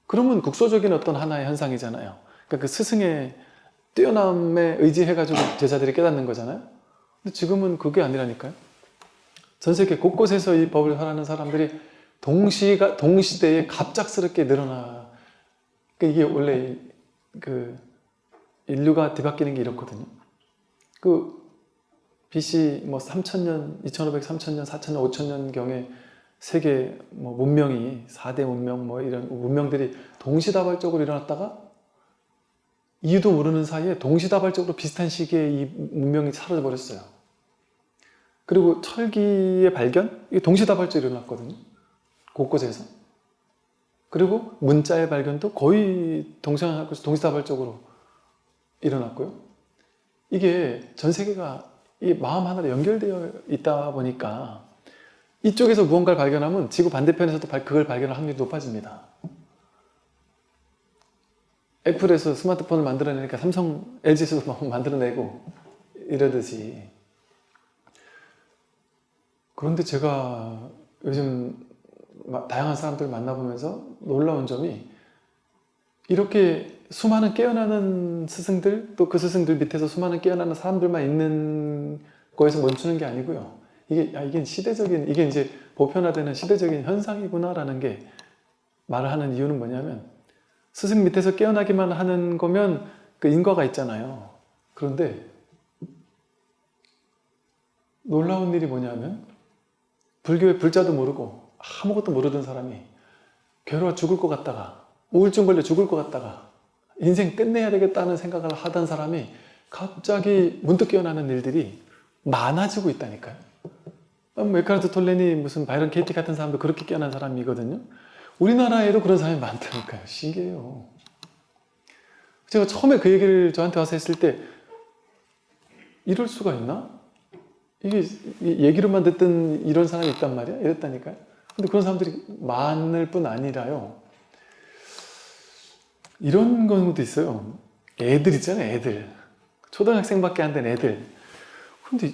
그러면 국소적인 어떤 하나의 현상이잖아요. 그러니까 그 스승의 뛰어남에 의지해가지고 제자들이 깨닫는 거잖아요. 근데 지금은 그게 아니라니까요. 전 세계 곳곳에서 이 법을 설하는 사람들이 동시대에 갑작스럽게 늘어나. 그러니까 이게 원래 인류가 뒤바뀌는 게 이렇거든요. BC 3000년, 2500, 3000년, 4000년, 5000년 경에 세계 문명이 4대 문명 이런 문명들이 동시다발적으로 일어났다가 이유도 모르는 사이에 동시다발적으로 비슷한 시기에 이 문명이 사라져 버렸어요. 그리고 철기의 발견, 이게 동시다발적으로 일어났거든요. 곳곳에서. 그리고 문자의 발견도 거의 동시다발적으로 일어났고요. 이게 전 세계가 이 마음 하나로 연결되어 있다 보니까 이쪽에서 무언가를 발견하면 지구 반대편에서도 그걸 발견할 확률이 높아집니다. 애플에서 스마트폰을 만들어내니까 삼성, LG에서도 만들어내고 이러듯이. 그런데 제가 요즘 다양한 사람들 만나보면서 놀라운 점이 이렇게 수많은 깨어나는 스승들, 또 그 스승들 밑에서 수많은 깨어나는 사람들만 있는 거에서 멈추는 게 아니고요. 이게 시대적인, 이게 이제 보편화되는 시대적인 현상이구나라는 게 말을 하는 이유는 뭐냐면, 스승 밑에서 깨어나기만 하는 거면 그 인과가 있잖아요. 그런데 놀라운 일이 뭐냐면, 불교의 불자도 모르고 아무것도 모르던 사람이 괴로워 죽을 것 같다가, 우울증 걸려 죽을 것 같다가, 인생 끝내야 되겠다는 생각을 하던 사람이 갑자기 문득 깨어나는 일들이 많아지고 있다니까요. 에카르트 톨레니, 무슨 바이런 케이티 같은 사람도 그렇게 깨어난 사람이거든요. 우리나라에도 그런 사람이 많다니까요. 신기해요. 제가 처음에 그 얘기를 저한테 와서 했을 때 이럴 수가 있나? 이게 얘기로만 듣던 이런 사람이 있단 말이야? 이랬다니까요. 근데 그런 사람들이 많을 뿐 아니라요. 이런 경우도 있어요. 애들 있잖아요, 애들. 초등학생밖에 안 된 애들. 근데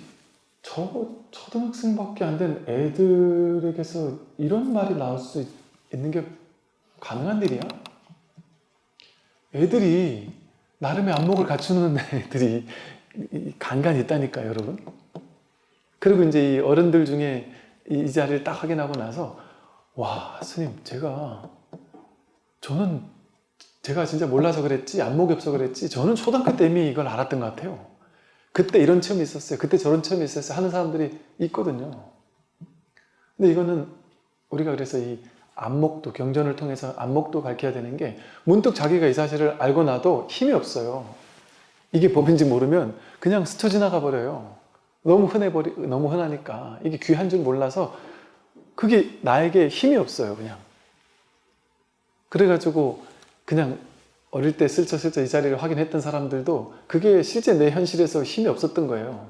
초등학생밖에 안 된 애들에게서 이런 말이 나올 수 있는 게 가능한 일이야? 애들이 나름의 안목을 갖추는 애들이 간간히 있다니까요, 여러분. 그리고 이제 이 어른들 중에 이 자리를 딱 확인하고 나서, 와, 스님, 제가 진짜 몰라서 그랬지, 안목이 없어 그랬지, 저는 초등학교 때 이미 이걸 알았던 것 같아요. 그때 이런 체험이 있었어요. 그때 저런 체험이 있었어요. 하는 사람들이 있거든요. 근데 이거는 우리가 그래서 이 안목도, 경전을 통해서 안목도 밝혀야 되는 게, 문득 자기가 이 사실을 알고 나도 힘이 없어요. 이게 법인지 모르면 그냥 스쳐 지나가 버려요. 너무 흔하니까. 이게 귀한 줄 몰라서 그게 나에게 힘이 없어요, 그냥. 그래가지고 그냥 어릴 때 슬쩍슬쩍 이 자리를 확인했던 사람들도 그게 실제 내 현실에서 힘이 없었던 거예요.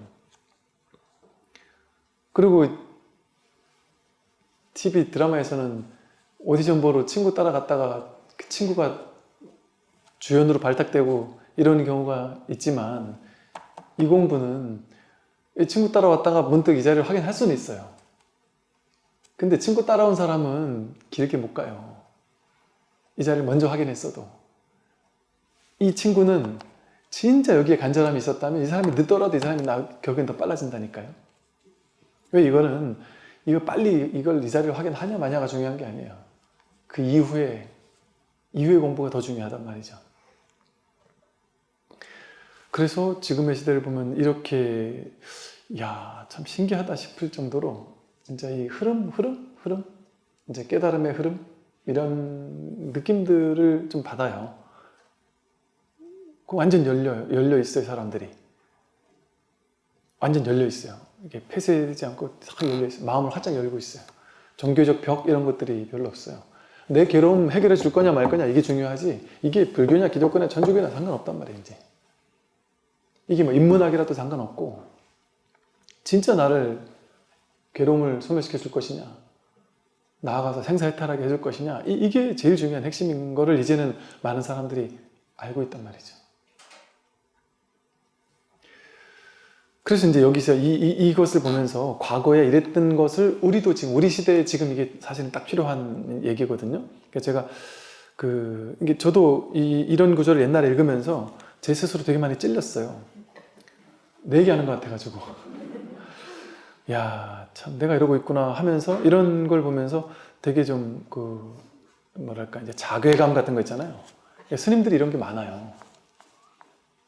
그리고 TV 드라마에서는 오디션 보러 친구 따라갔다가 그 친구가 주연으로 발탁되고 이런 경우가 있지만, 이 공부는 이 친구 따라왔다가 문득 이 자리를 확인할 수는 있어요. 근데 친구 따라온 사람은 길게 못 가요. 이 자리를 먼저 확인했어도. 이 친구는 진짜 여기에 간절함이 있었다면 이 사람이 늦더라도 이 사람이 결국엔 더 빨라진다니까요. 왜 이걸 이 자리를 확인하냐 마냐가 중요한 게 아니에요. 그 이후에 공부가 더 중요하단 말이죠. 그래서 지금의 시대를 보면 이렇게, 참 신기하다 싶을 정도로 진짜 이 흐름, 이제 깨달음의 흐름, 이런 느낌들을 좀 받아요. 완전 열려 있어요, 사람들이. 완전 열려 있어요. 이게 폐쇄되지 않고 싹 열려 있어요. 마음을 활짝 열고 있어요. 종교적 벽 이런 것들이 별로 없어요. 내 괴로움 해결해 줄 거냐 말 거냐 이게 중요하지, 이게 불교냐 기독교냐 천주교냐 상관없단 말이에요. 이제 이게 뭐 인문학이라도 상관없고, 진짜 나를 괴로움을 소멸시켜 줄 것이냐, 나아가서 생사해탈하게 해줄 것이냐, 이게 제일 중요한 핵심인 거를 이제는 많은 사람들이 알고 있단 말이죠. 그래서 이제 여기서 이것을 보면서 과거에 이랬던 것을 우리도 지금, 우리 시대에 지금 이게 사실은 딱 필요한 얘기거든요. 그러니까 제가 이게 저도 이런 구절을 옛날에 읽으면서 제 스스로 되게 많이 찔렸어요. 내 얘기하는 것 같아가지고. 야, 참 내가 이러고 있구나 하면서, 이런 걸 보면서 되게 좀 뭐랄까, 이제 자괴감 같은 거 있잖아요. 스님들이 이런 게 많아요.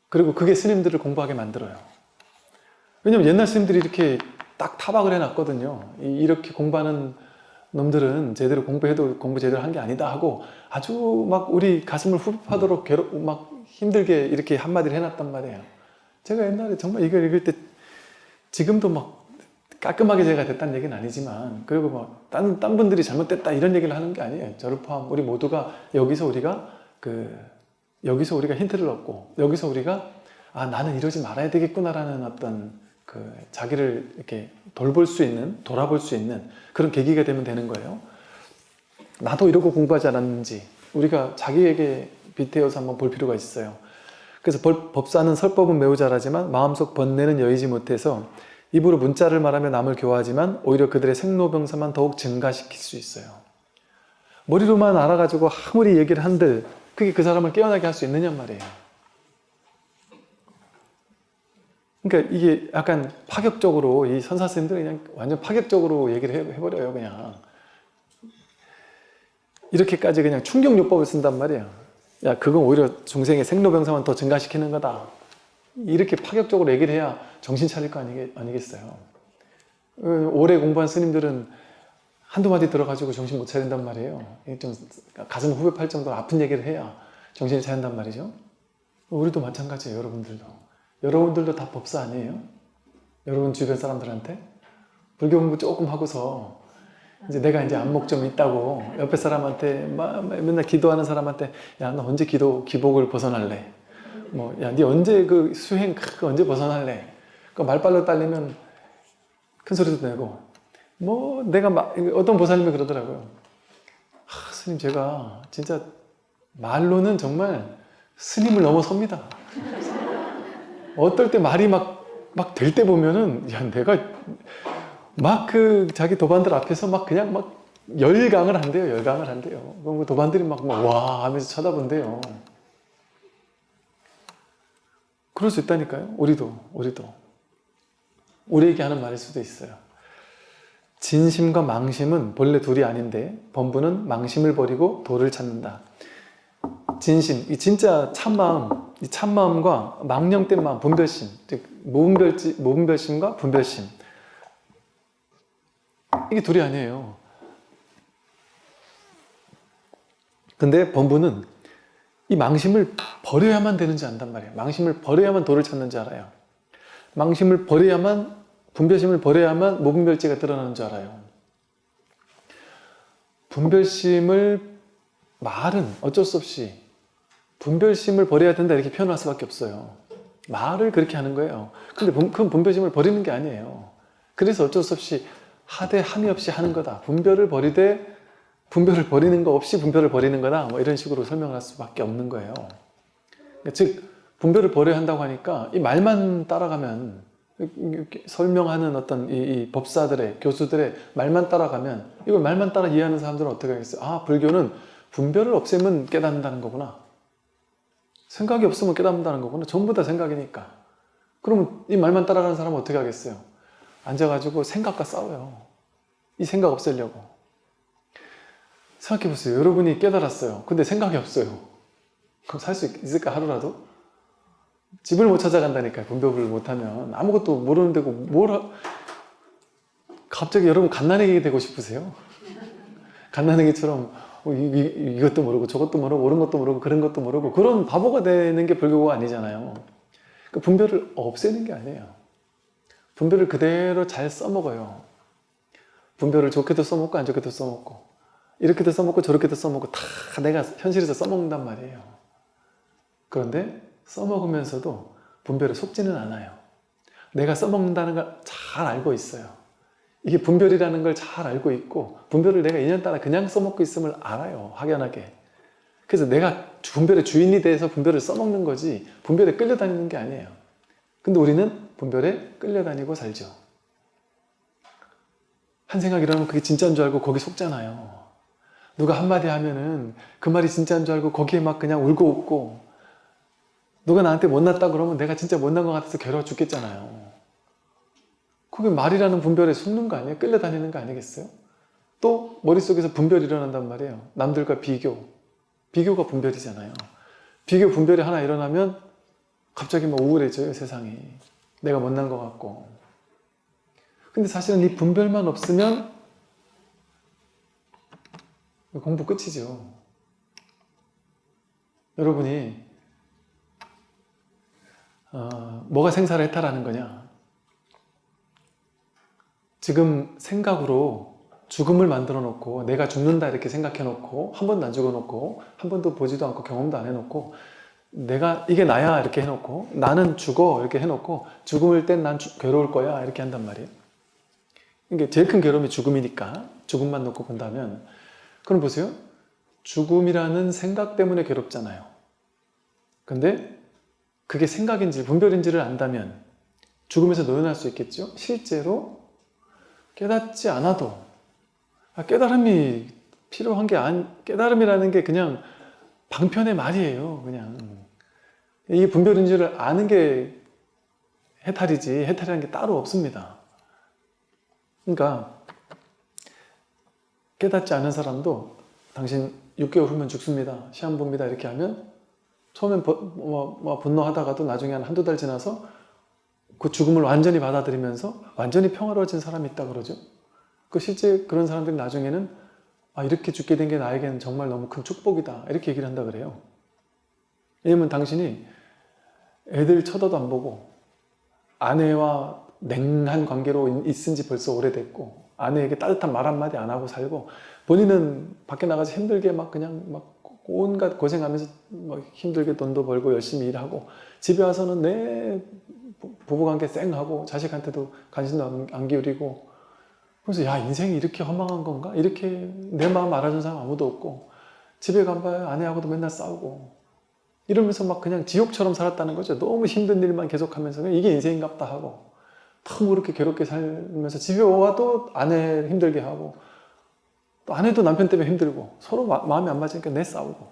그리고 그게 스님들을 공부하게 만들어요. 왜냐면 옛날 스님들이 이렇게 딱 타박을 해놨거든요. 이렇게 공부하는 놈들은 제대로 공부해도 공부 제대로 한 게 아니다 하고, 아주 막 우리 가슴을 후벼파도록 막 힘들게 이렇게 한마디를 해놨단 말이에요. 제가 옛날에 정말 이걸 읽을 때 지금도 막 깔끔하게 제가 됐다는 얘기는 아니지만, 그리고 막 딴 분들이 잘못됐다 이런 얘기를 하는 게 아니에요. 저를 포함 우리 모두가 여기서 우리가 힌트를 얻고, 여기서 우리가 나는 이러지 말아야 되겠구나라는 어떤 자기를 이렇게 돌볼 수 있는, 돌아볼 수 있는 그런 계기가 되면 되는 거예요. 나도 이러고 공부하지 않았는지 우리가 자기에게 빗대어서 한번 볼 필요가 있어요. 그래서 법사는 설법은 매우 잘하지만 마음속 번뇌는 여의지 못해서 입으로 문자를 말하며 남을 교화하지만 오히려 그들의 생로병사만 더욱 증가시킬 수 있어요. 머리로만 알아가지고 아무리 얘기를 한들 그게 그 사람을 깨어나게 할 수 있느냐 말이에요. 그러니까 이게 약간 파격적으로, 이 선사 스님들은 그냥 완전 파격적으로 얘기를 해버려요. 그냥 이렇게까지 그냥 충격요법을 쓴단 말이에요. 야, 그건 오히려 중생의 생로병사만 더 증가시키는 거다. 이렇게 파격적으로 얘기를 해야 정신 차릴 거 아니겠어요. 오래 공부한 스님들은 한두 마디 들어가지고 정신 못 차린단 말이에요. 좀 가슴 후벼 팔 정도로 아픈 얘기를 해야 정신이 차린단 말이죠. 우리도 마찬가지예요. 여러분들도 다 법사 아니에요? 여러분 주변 사람들한테 불교 공부 조금 하고서 이제 내가 이제 안목 좀 있다고 옆에 사람한테 맨날 기도하는 사람한테 야, 너 언제 기복을 벗어날래? 야, 니 언제 그 수행 언제 벗어날래? 그 말빨로 딸리면 큰 소리도 내고, 내가 어떤 보살님이 그러더라고요. 스님, 제가 진짜 말로는 정말 스님을 넘어섭니다. 어떨 때 말이 막 될 때 보면은, 야, 내가 자기 도반들 앞에서 그냥 열강을 한대요. 그럼 도반들이 와 하면서 쳐다본대요. 그럴 수 있다니까요. 우리도 우리에게 하는 말일 수도 있어요. 진심과 망심은 본래 둘이 아닌데 범부는 망심을 버리고 도를 찾는다. 진심, 이 진짜 참마음, 이 참마음과 망령된 마음, 분별심, 즉 무분별심과 분별심, 이게 둘이 아니에요. 근데 범부는 이 망심을 버려야만 되는지 안단 말이에요. 망심을 버려야만 도를 찾는지 알아요. 망심을 버려야만, 분별심을 버려야만 무분별지가 드러나는 줄 알아요. 말은 어쩔 수 없이 분별심을 버려야 된다 이렇게 표현할 수밖에 없어요. 말을 그렇게 하는 거예요. 근데 그건 분별심을 버리는 게 아니에요. 그래서 어쩔 수 없이 하되 함이 없이 하는 거다. 분별을 버리되 분별을 버리는 거 없이 분별을 버리는 거다. 이런 식으로 설명을 할 수밖에 없는 거예요. 즉 분별을 버려야 한다고 하니까 이 말만 따라가면, 설명하는 어떤 이 법사들의, 교수들의 말만 따라가면, 이걸 말만 따라 이해하는 사람들은 어떻게 하겠어요? 불교는 분별을 없애면 깨닫는다는 거구나. 생각이 없으면 깨닫는다는 거구나. 전부 다 생각이니까. 그러면 이 말만 따라가는 사람은 어떻게 하겠어요? 앉아가지고 생각과 싸워요. 이 생각 없애려고. 생각해보세요. 여러분이 깨달았어요. 근데 생각이 없어요. 그럼 살 수 있을까, 하루라도? 집을 못 찾아간다니까요. 분별을 못하면. 아무것도 모르는 데고 갑자기 여러분 갓난아기 되고 싶으세요? 갓난아기처럼 이것도 모르고 저것도 모르고 옳은 것도 모르고 그런 것도 모르고 그런 바보가 되는 게 불교가 아니잖아요. 그 분별을 없애는 게 아니에요. 분별을 그대로 잘 써먹어요. 분별을 좋게도 써먹고 안 좋게도 써먹고, 이렇게도 써먹고 저렇게도 써먹고 다 내가 현실에서 써먹는단 말이에요. 그런데 써먹으면서도 분별에 속지는 않아요. 내가 써먹는다는 걸 잘 알고 있어요. 이게 분별이라는 걸 잘 알고 있고, 분별을 내가 인연따라 그냥 써먹고 있음을 알아요. 확연하게. 그래서 내가 분별의 주인이 돼서 분별을 써먹는 거지 분별에 끌려다니는 게 아니에요. 근데 우리는 분별에 끌려다니고 살죠. 한 생각 일어나면 그게 진짜인 줄 알고 거기 속잖아요. 누가 한마디 하면은 그 말이 진짜인 줄 알고 거기에 그냥 울고 웃고, 누가 나한테 못났다 그러면 내가 진짜 못난 것 같아서 괴로워 죽겠잖아요. 그게 말이라는 분별에 속는 거 아니에요? 끌려다니는 거 아니겠어요? 또 머릿속에서 분별이 일어난단 말이에요. 남들과 비교가 분별이잖아요. 분별이 하나 일어나면 갑자기 우울해져요, 세상이. 내가 못난 것 같고. 근데 사실은 이 분별만 없으면 공부 끝이죠. 여러분이 뭐가 생사를 해탈하는 거냐? 지금 생각으로 죽음을 만들어 놓고 내가 죽는다 이렇게 생각해 놓고 한 번도 안 죽어 놓고 한 번도 보지도 않고 경험도 안 해 놓고 내가 이게 나야 이렇게 해 놓고 나는 죽어 이렇게 해 놓고 죽음일 땐 난 괴로울 거야 이렇게 한단 말이에요. 이게 제일 큰 괴로움이 죽음이니까 죽음만 놓고 본다면 그럼 보세요. 죽음이라는 생각 때문에 괴롭잖아요. 근데 그게 생각인지 분별인지를 안다면 죽음에서 노연할 수 있겠죠? 실제로 깨닫지 않아도 깨달음이 필요한 게 깨달음이라는 게 그냥 방편의 말이에요. 그냥 이 분별인지를 아는 게 해탈이지 해탈이라는 게 따로 없습니다. 그러니까 깨닫지 않은 사람도 당신 6개월 후면 죽습니다. 시험 봅니다. 이렇게 하면 처음엔 분노하다가도 나중에 한두 달 지나서 그 죽음을 완전히 받아들이면서 완전히 평화로워진 사람이 있다 그러죠. 그 실제 그런 사람들이 나중에는 이렇게 죽게 된 게 나에게는 정말 너무 큰 축복이다. 이렇게 얘기를 한다 그래요. 왜냐면 당신이 애들 쳐다도 안 보고 아내와 냉한 관계로 있은 지 벌써 오래됐고 아내에게 따뜻한 말 한마디 안 하고 살고 본인은 밖에 나가서 힘들게 그냥 온갖 고생하면서 힘들게 돈도 벌고 열심히 일하고 집에 와서는 내 부부관계 쌩하고 자식한테도 관심도 안 기울이고 그래서 야 인생이 이렇게 허망한 건가? 이렇게 내 마음 알아준 사람 아무도 없고 집에 가봐야 아내하고도 맨날 싸우고 이러면서 그냥 지옥처럼 살았다는 거죠. 너무 힘든 일만 계속하면서 이게 인생인갑다 하고 너무 그렇게 괴롭게 살면서 집에 와도 아내 힘들게 하고 또 아내도 남편 때문에 힘들고 서로 마음이 안 맞으니까 내 싸우고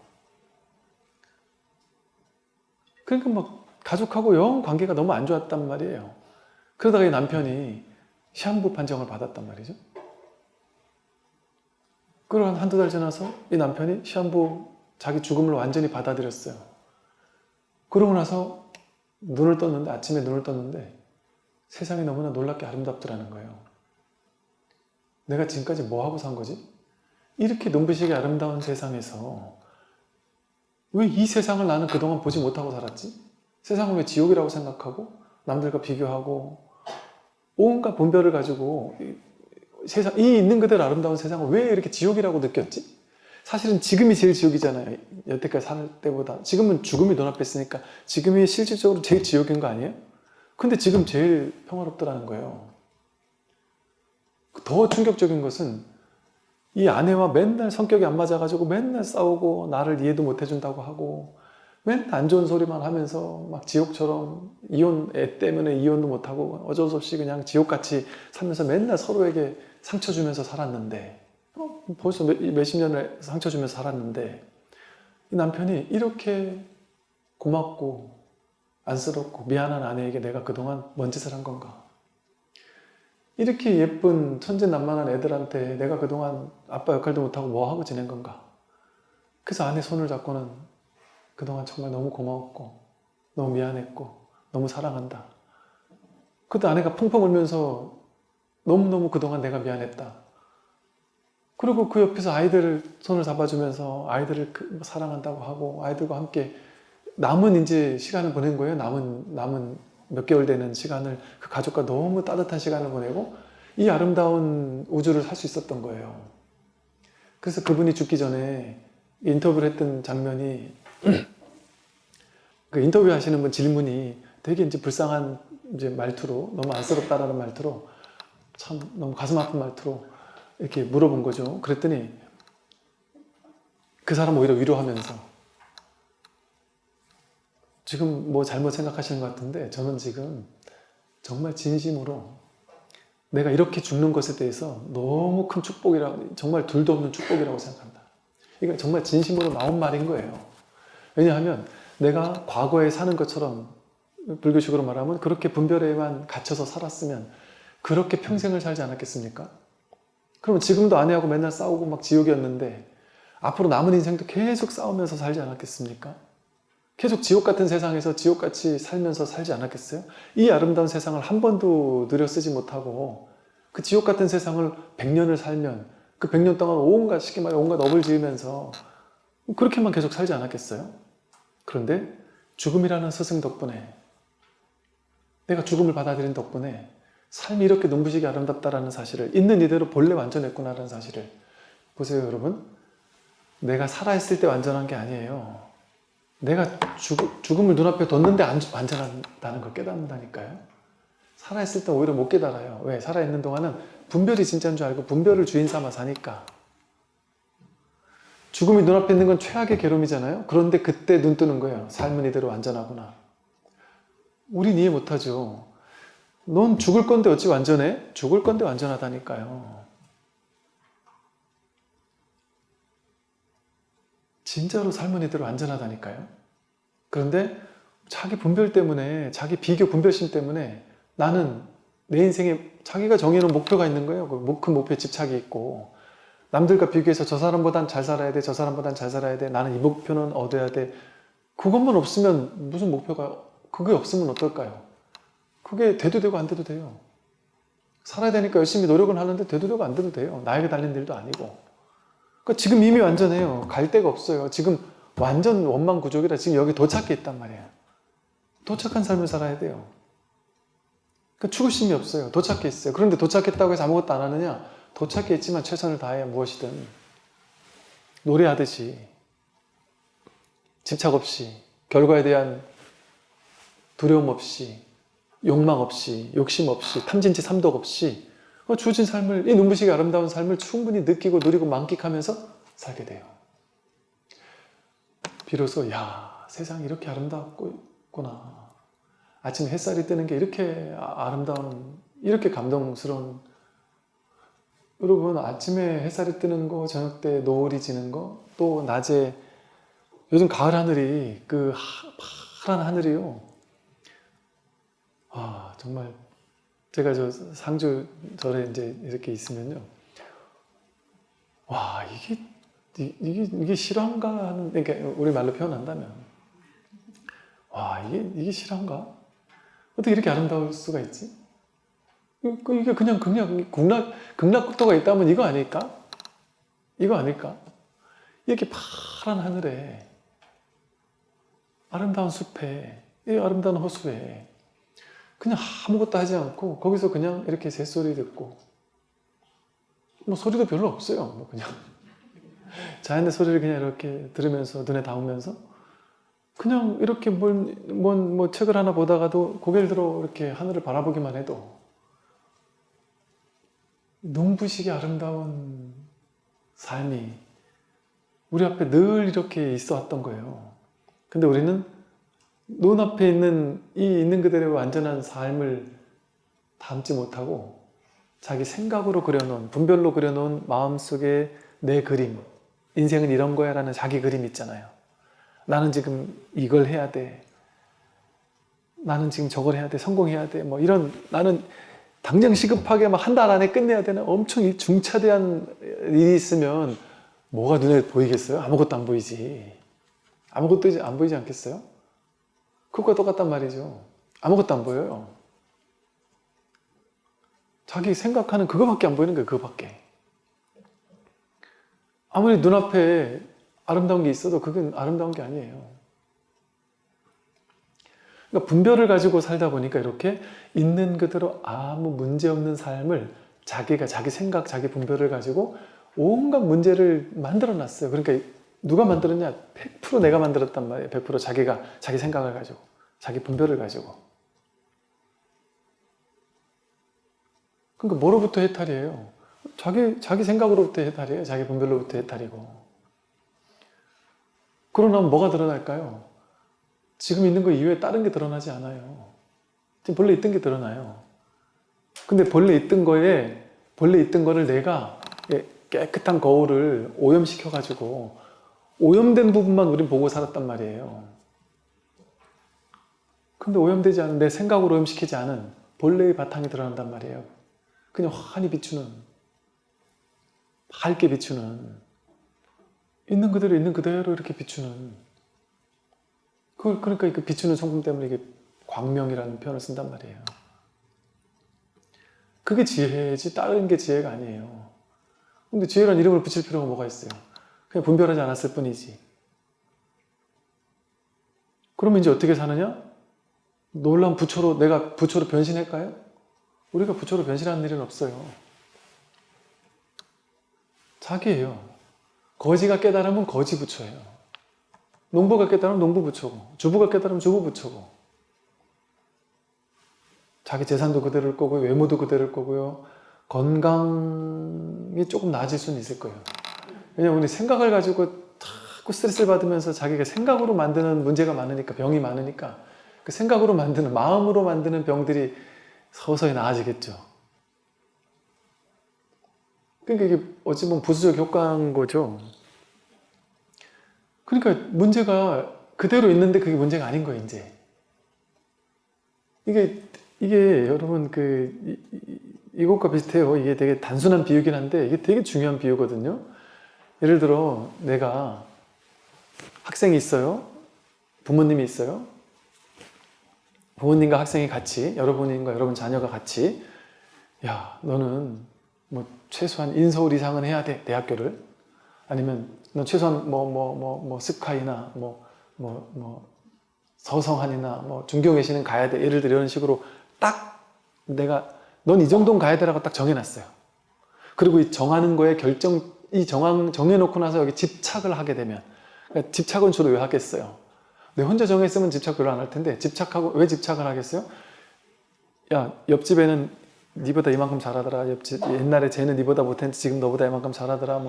그러니까 가족하고 영 관계가 너무 안 좋았단 말이에요. 그러다가 이 남편이 시한부 판정을 받았단 말이죠. 그리고 한두 달 지나서 이 남편이 시한부 자기 죽음을 완전히 받아들였어요. 그러고 나서 아침에 눈을 떴는데 세상이 너무나 놀랍게 아름답더라는 거예요. 내가 지금까지 뭐 하고 산 거지? 이렇게 눈부시게 아름다운 세상에서 왜 이 세상을 나는 그동안 보지 못하고 살았지? 세상을 왜 지옥이라고 생각하고 남들과 비교하고 온갖 분별을 가지고 이 있는 그대로 아름다운 세상을 왜 이렇게 지옥이라고 느꼈지? 사실은 지금이 제일 지옥이잖아요. 여태까지 살 때보다. 지금은 죽음이 눈앞에 있으니까 지금이 실질적으로 제일 지옥인 거 아니에요? 근데 지금 제일 평화롭더라는 거예요. 더 충격적인 것은 이 아내와 맨날 성격이 안 맞아가지고 맨날 싸우고 나를 이해도 못 해준다고 하고 맨날 안 좋은 소리만 하면서 지옥처럼 애 때문에 이혼도 못하고 어쩔 수 없이 그냥 지옥같이 살면서 맨날 서로에게 상처 주면서 살았는데 벌써 몇십 년을 상처 주면서 살았는데 이 남편이 이렇게 고맙고 안쓰럽고 미안한 아내에게 내가 그동안 뭔 짓을 한 건가? 이렇게 예쁜 천진난만한 애들한테 내가 그동안 아빠 역할도 못하고 뭐 하고 지낸 건가? 그래서 아내 손을 잡고는 그동안 정말 너무 고마웠고 너무 미안했고 너무 사랑한다. 그때 아내가 펑펑 울면서 너무너무 그동안 내가 미안했다. 그리고 그 옆에서 아이들 손을 잡아주면서 아이들을 사랑한다고 하고 아이들과 함께 남은 이제 시간을 보낸 거예요. 남은 몇 개월 되는 시간을 그 가족과 너무 따뜻한 시간을 보내고 이 아름다운 우주를 살 수 있었던 거예요. 그래서 그분이 죽기 전에 인터뷰를 했던 장면이 그 인터뷰 하시는 분 질문이 되게 이제 불쌍한 이제 말투로 너무 안쓰럽다라는 말투로 참 너무 가슴 아픈 말투로 이렇게 물어본 거죠. 그랬더니 그 사람 오히려 위로하면서 지금 뭐 잘못 생각하시는 것 같은데 저는 지금 정말 진심으로 내가 이렇게 죽는 것에 대해서 너무 큰 축복이라고 정말 둘도 없는 축복이라고 생각한다. 이거 정말 진심으로 나온 말인 거예요. 왜냐하면 내가 과거에 사는 것처럼 불교식으로 말하면 그렇게 분별에만 갇혀서 살았으면 그렇게 평생을 살지 않았겠습니까? 그러면 지금도 아내하고 맨날 싸우고 지옥이었는데 앞으로 남은 인생도 계속 싸우면서 살지 않았겠습니까? 계속 지옥 같은 세상에서 지옥같이 살면서 살지 않았겠어요? 이 아름다운 세상을 한 번도 누려쓰지 못하고 그 지옥 같은 세상을 100년을 살면 그 100년 동안 쉽게 말해 온갖 업을 지으면서 그렇게만 계속 살지 않았겠어요? 그런데 죽음이라는 스승 덕분에 내가 죽음을 받아들인 덕분에 삶이 이렇게 눈부시게 아름답다라는 사실을, 있는 이대로 본래 완전했구나라는 사실을 보세요, 여러분. 내가 살아있을 때 완전한 게 아니에요. 내가 죽음을 눈앞에 뒀는데 완전하다는 걸 깨닫는다니까요. 살아있을 때 오히려 못 깨달아요. 왜? 살아있는 동안은 분별이 진짜인 줄 알고 분별을 주인 삼아 사니까. 죽음이 눈앞에 있는 건 최악의 괴로움이잖아요. 그런데 그때 눈 뜨는 거예요. 삶은 이대로 완전하구나. 우린 이해 못하죠. 넌 죽을 건데 어찌 완전해? 죽을 건데 완전하다니까요. 진짜로 삶은 이대로 완전하다니까요. 그런데 자기 분별 때문에, 자기 비교 분별심 때문에 나는 내 인생에 자기가 정해놓은 목표가 있는 거예요. 그 목표에 집착이 있고, 남들과 비교해서 저 사람보단 잘 살아야 돼, 저 사람보단 잘 살아야 돼, 나는 이 목표는 얻어야 돼. 그것만 없으면 무슨 목표가, 그게 없으면 어떨까요? 그게 돼도 되고 안 돼도 돼요. 살아야 되니까 열심히 노력은 하는데 돼도 되고 안 돼도 돼요. 나에게 달린 일도 아니고. 그러니까 지금 이미 완전해요. 갈 데가 없어요. 지금 완전 원망구족이라 지금 여기 도착해 있단 말이에요. 도착한 삶을 살아야 돼요. 그러니까 추구심이 없어요. 도착해 있어요. 그런데 도착했다고 해서 아무것도 안 하느냐? 도착해 있지만 최선을 다해야 무엇이든 노래하듯이 집착 없이, 결과에 대한 두려움 없이, 욕망 없이, 욕심 없이, 탐진치 삼독 없이 주어진 삶을, 이 눈부시게 아름다운 삶을 충분히 느끼고 누리고 만끽하면서 살게 돼요. 비로소 야, 세상이 이렇게 아름답구나. 아침에 햇살이 뜨는 게 이렇게 아름다운, 이렇게 감동스러운. 여러분, 아침에 햇살이 뜨는 거, 저녁 때 노을이 지는 거, 또 낮에, 요즘 가을 하늘이, 그 파란 하늘이요. 아, 정말 제가 저 상주 절에 이제 이렇게 있으면요. 와, 이게 실화인가 하는, 그러니까 우리 말로 표현한다면, 와, 이게 실화인가? 어떻게 이렇게 아름다울 수가 있지? 이게 그냥 극락국도가 있다면 이거 아닐까? 이거 아닐까? 이렇게 파란 하늘에, 아름다운 숲에, 이 아름다운 호수에, 그냥 아무것도 하지 않고 거기서 그냥 이렇게 새소리 듣고, 뭐 소리도 별로 없어요. 뭐 그냥 자연의 소리를 그냥 이렇게 들으면서, 눈에 담으면서 그냥 이렇게 뭐 책을 하나 보다가도 고개를 들어 이렇게 하늘을 바라보기만 해도 눈부시게 아름다운 삶이 우리 앞에 늘 이렇게 있어 왔던 거예요. 근데 우리는 눈앞에 있는 그대로의 완전한 삶을 담지 못하고 자기 생각으로 그려놓은, 분별로 그려놓은 마음속에 내 그림, 인생은 이런 거야 라는 자기 그림 있잖아요. 나는 지금 이걸 해야 돼. 나는 지금 저걸 해야 돼. 성공해야 돼. 뭐 이런, 나는 당장 시급하게 막 한 달 안에 끝내야 되는 엄청 중차대한 일이 있으면 뭐가 눈에 보이겠어요? 아무것도 안 보이지. 아무것도 안 보이지 않겠어요? 그것과 똑같단 말이죠. 아무것도 안 보여요. 자기 생각하는 그거밖에 안 보이는 거예요. 그거밖에. 아무리 눈앞에 아름다운 게 있어도 그건 아름다운 게 아니에요. 그러니까 분별을 가지고 살다 보니까 이렇게 있는 그대로 아무 문제 없는 삶을 자기가 자기 생각, 자기 분별을 가지고 온갖 문제를 만들어 놨어요. 그러니까 누가 만들었냐? 100% 내가 만들었단 말이에요. 100% 자기가 자기 생각을 가지고, 자기 분별을 가지고. 그러니까 뭐로부터 해탈이에요? 자기 생각으로부터 해탈이에요. 자기 분별로부터 해탈이고. 그러면 뭐가 드러날까요? 지금 있는 거 이외에 다른 게 드러나지 않아요. 지금 본래 있던 게 드러나요. 근데 본래 있던 거를 내가 깨끗한 거울을 오염시켜가지고 오염된 부분만 우린 보고 살았단 말이에요. 근데 오염되지 않은, 내 생각으로 오염시키지 않은 본래의 바탕이 드러난단 말이에요. 그냥 환히 비추는, 밝게 비추는, 있는 그대로 이렇게 비추는, 그러니까 그 비추는 성품 때문에 이게 광명이라는 표현을 쓴단 말이에요. 그게 지혜지 다른 게 지혜가 아니에요. 근데 지혜란 이름을 붙일 필요가 뭐가 있어요? 그냥 분별하지 않았을 뿐이지. 그러면 이제 어떻게 사느냐? 놀라운 부처로 내가 부처로 변신할까요? 우리가 부처로 변신하는 일은 없어요. 자기예요. 거지가 깨달으면 거지 부처예요. 농부가 깨달으면 농부 부처고, 주부가 깨달으면 주부 부처고, 자기 재산도 그대로일 거고요, 외모도 그대로일 거고요, 건강이 조금 나아질 수는 있을 거예요. 왜냐면 우리 생각을 가지고 자꾸 스트레스를 받으면서 자기가 생각으로 만드는 문제가 많으니까, 병이 많으니까 그 생각으로 만드는, 마음으로 만드는 병들이 서서히 나아지겠죠. 그러니까 이게 어찌 보면 부수적 효과인 거죠. 그러니까 문제가 그대로 있는데 그게 문제가 아닌 거예요, 이제. 이게 여러분 이것과 비슷해요. 이게 되게 단순한 비유긴 한데 이게 되게 중요한 비유거든요. 예를 들어 내가 학생이 있어요. 부모님이 있어요. 부모님과 학생이 같이, 여러분과 여러분 자녀가 같이, 야, 너는 뭐 최소한 인서울 이상은 해야 돼, 대학교를. 아니면 너 최소한 스카이나 서성한이나 중경외신은 가야 돼. 예를 들어 이런 식으로 딱 내가 넌 이 정도는 가야 되라고 딱 정해놨어요. 그리고 이 정하는 거에 정해놓고 나서 여기 집착을 하게 되면, 그러니까 집착은 주로 왜 하겠어요? 내 혼자 정했으면 집착 별로 안 할 텐데, 왜 집착을 하겠어요? 야, 옆집에는 니보다 이만큼 잘하더라. 옛날에 쟤는 니보다 못했는데 지금 너보다 이만큼 잘하더라.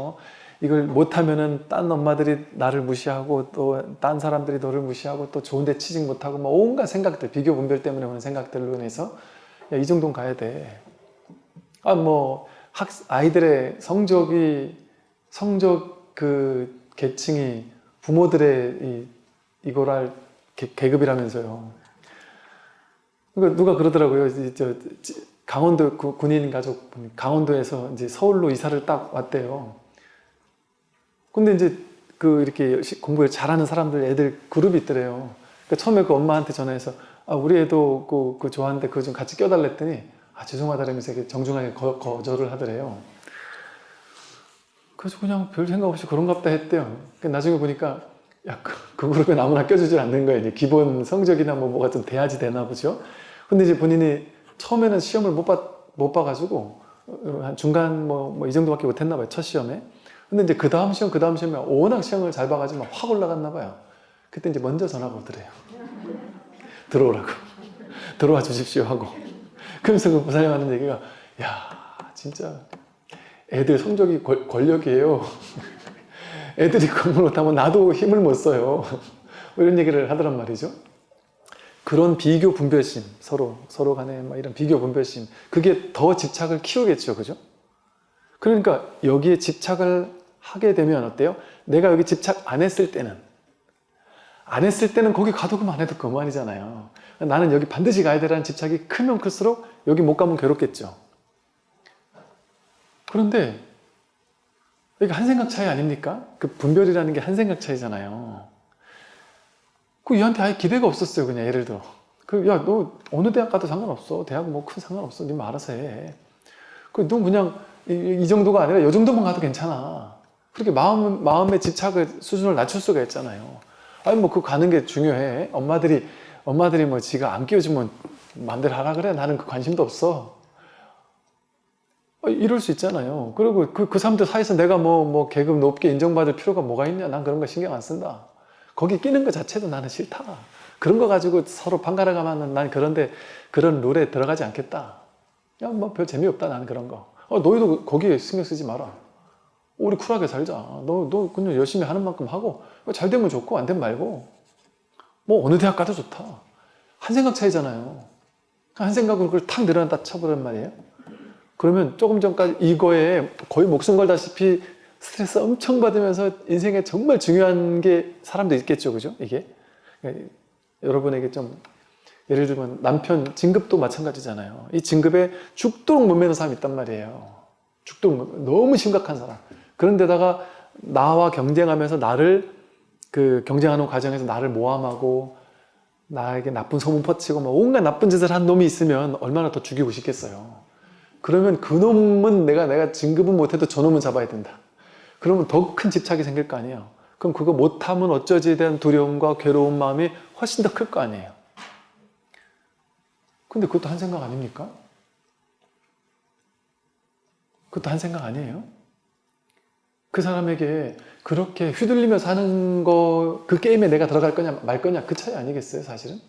이걸 못하면은 딴 엄마들이 나를 무시하고 또 딴 사람들이 너를 무시하고 또 좋은데 취직 못하고 온갖 생각들, 비교 분별 때문에 오는 생각들로 인해서 야, 이 정도는 가야 돼. 아이들의 성적 계층이 부모들의 이거랄 계급이라면서요. 그러니까 누가 그러더라고요. 강원도 군인 가족, 강원도에서 이제 서울로 이사를 딱 왔대요. 근데 이제 이렇게 공부를 잘하는 사람들, 애들 그룹이 있더래요. 그러니까 처음에 그 엄마한테 전화해서, 우리 애도 좋아하는데 그거 좀 같이 껴달랬더니, 죄송하다면서 이렇게 정중하게 거절을 하더래요. 그래서 그냥 별 생각 없이 그런갑다 했대요. 나중에 보니까, 야, 그 그룹에 아무나 껴주질 않는 거예요. 기본 성적이나 뭐가 좀 돼야지 되나 보죠. 근데 이제 본인이 처음에는 시험을 못 봐가지고, 한 중간 이 정도밖에 못했나 봐요. 첫 시험에. 근데 이제 그 다음 시험에 워낙 시험을 잘 봐가지고 확 올라갔나 봐요. 그때 이제 먼저 전화가 오더래요. 들어오라고. 들어와 주십시오 하고. 그러면서 그 부사님 하는 얘기가, 야, 진짜 애들 성적이 권력이에요. 애들이 공부를 못하면 나도 힘을 못 써요. 이런 얘기를 하더란 말이죠. 그런 비교 분별심, 서로 간에 이런 비교 분별심, 그게 더 집착을 키우겠죠, 그죠? 그러니까 여기에 집착을 하게 되면 어때요? 내가 여기 집착 안 했을 때는 거기 가도 그만 해도 그만이잖아요. 나는 여기 반드시 가야 되라는 집착이 크면 클수록 여기 못 가면 괴롭겠죠. 그런데 이게 한 생각 차이 아닙니까? 그 분별이라는 게 한 생각 차이잖아요. 얘한테 아예 기대가 없었어요. 그냥 예를 들어, 야, 너 어느 대학 가도 상관없어. 대학 큰 상관없어. 네 알아서 해. 너 그냥 이 정도가 아니라 이 정도만 가도 괜찮아. 그렇게 마음의 집착의 수준을 낮출 수가 있잖아요. 그거 가는 게 중요해. 엄마들이 지가 안 끼워주면 맘대로 하라 그래. 나는 그 관심도 없어. 이럴 수 있잖아요. 그리고 그 사람들 사이에서 내가 계급 높게 인정받을 필요가 뭐가 있냐. 난 그런 거 신경 안 쓴다. 거기 끼는 거 자체도 나는 싫다. 그런 거 가지고 서로 판가름 가면 난 그런 룰에 들어가지 않겠다. 야, 별 재미없다. 나는 그런 거. 너희도 거기에 신경 쓰지 마라. 우리 쿨하게 살자. 너 그냥 열심히 하는 만큼 하고, 잘 되면 좋고, 안 되면 말고. 어느 대학 가도 좋다. 한 생각 차이잖아요. 한 생각으로 그걸 탁 내려놨다 쳐버란 말이에요. 그러면 조금 전까지 이거에 거의 목숨 걸다시피 스트레스 엄청 받으면서 인생에 정말 중요한 게 사람도 있겠죠. 그죠? 이게. 그러니까 여러분에게 좀, 예를 들면 남편 진급도 마찬가지잖아요. 이 진급에 죽도록 못 매는 사람이 있단 말이에요. 죽도록 너무 심각한 사람. 그런데다가 나와 경쟁하면서 경쟁하는 과정에서 나를 모함하고 나에게 나쁜 소문 퍼치고 온갖 나쁜 짓을 한 놈이 있으면 얼마나 더 죽이고 싶겠어요. 그러면 그 놈은 내가 진급은 못해도 저 놈은 잡아야 된다. 그러면 더 큰 집착이 생길 거 아니에요. 그럼 그거 못하면 어쩌지에 대한 두려움과 괴로운 마음이 훨씬 더 클 거 아니에요. 근데 그것도 한 생각 아닙니까? 그것도 한 생각 아니에요? 그 사람에게 그렇게 휘둘리며 사는 거, 그 게임에 내가 들어갈 거냐 말 거냐 그 차이 아니겠어요, 사실은?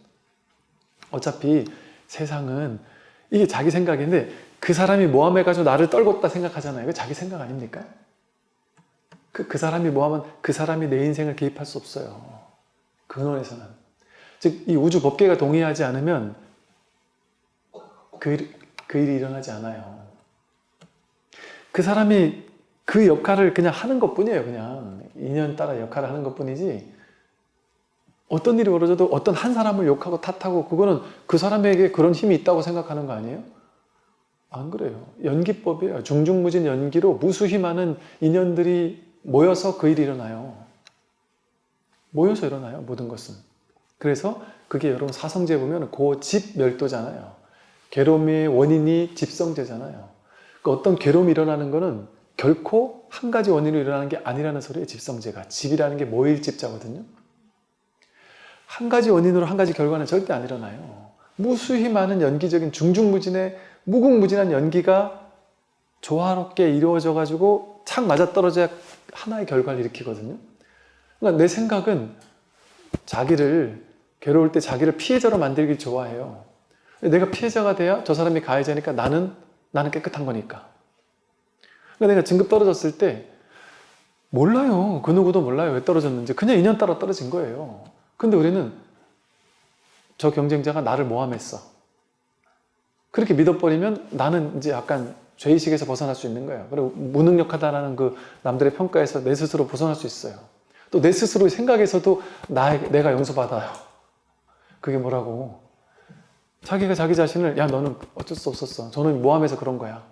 어차피 세상은 이게 자기 생각인데 그 사람이 모함해가지고 나를 떨궜다 생각하잖아요. 이거 자기 생각 아닙니까? 그 사람이 모함은 그 사람이 내 인생을 개입할 수 없어요. 근원에서는. 즉, 이 우주 법계가 동의하지 않으면 그 일이 일어나지 않아요. 그 사람이 그 역할을 그냥 하는 것 뿐이에요. 그냥 인연 따라 역할을 하는 것 뿐이지 어떤 일이 벌어져도 어떤 한 사람을 욕하고 탓하고 그거는 그 사람에게 그런 힘이 있다고 생각하는 거 아니에요? 안 그래요. 연기법이에요. 중중무진 연기로 무수히 많은 인연들이 모여서 그 일이 일어나요. 모여서 일어나요. 모든 것은. 그래서 그게 여러분 사성제 보면 고집멸도잖아요. 괴로움의 원인이 집성제잖아요. 그러니까 어떤 괴로움이 일어나는 거는 결코 한 가지 원인으로 일어나는 게 아니라는 소리예요. 집성제가. 집이라는 게 모일집자거든요. 한 가지 원인으로 한 가지 결과는 절대 안 일어나요. 무수히 많은 연기적인 중중무진의 무궁무진한 연기가 조화롭게 이루어져 가지고 착 맞아떨어져야 하나의 결과를 일으키거든요. 그러니까 내 생각은 자기를 괴로울 때 자기를 피해자로 만들길 좋아해요. 내가 피해자가 돼야 저 사람이 가해자니까 나는 깨끗한 거니까. 그러니까 내가 진급 떨어졌을 때 몰라요. 그 누구도 몰라요. 왜 떨어졌는지. 그냥 인연 따라 떨어진 거예요. 근데 우리는 저 경쟁자가 나를 모함했어. 그렇게 믿어버리면 나는 이제 약간 죄의식에서 벗어날 수 있는 거예요. 그리고 무능력하다라는 그 남들의 평가에서 내 스스로 벗어날 수 있어요. 또 내 스스로의 생각에서도 내가 용서받아요. 그게 뭐라고? 자기가 자기 자신을 야 너는 어쩔 수 없었어. 저는 모함해서 그런 거야.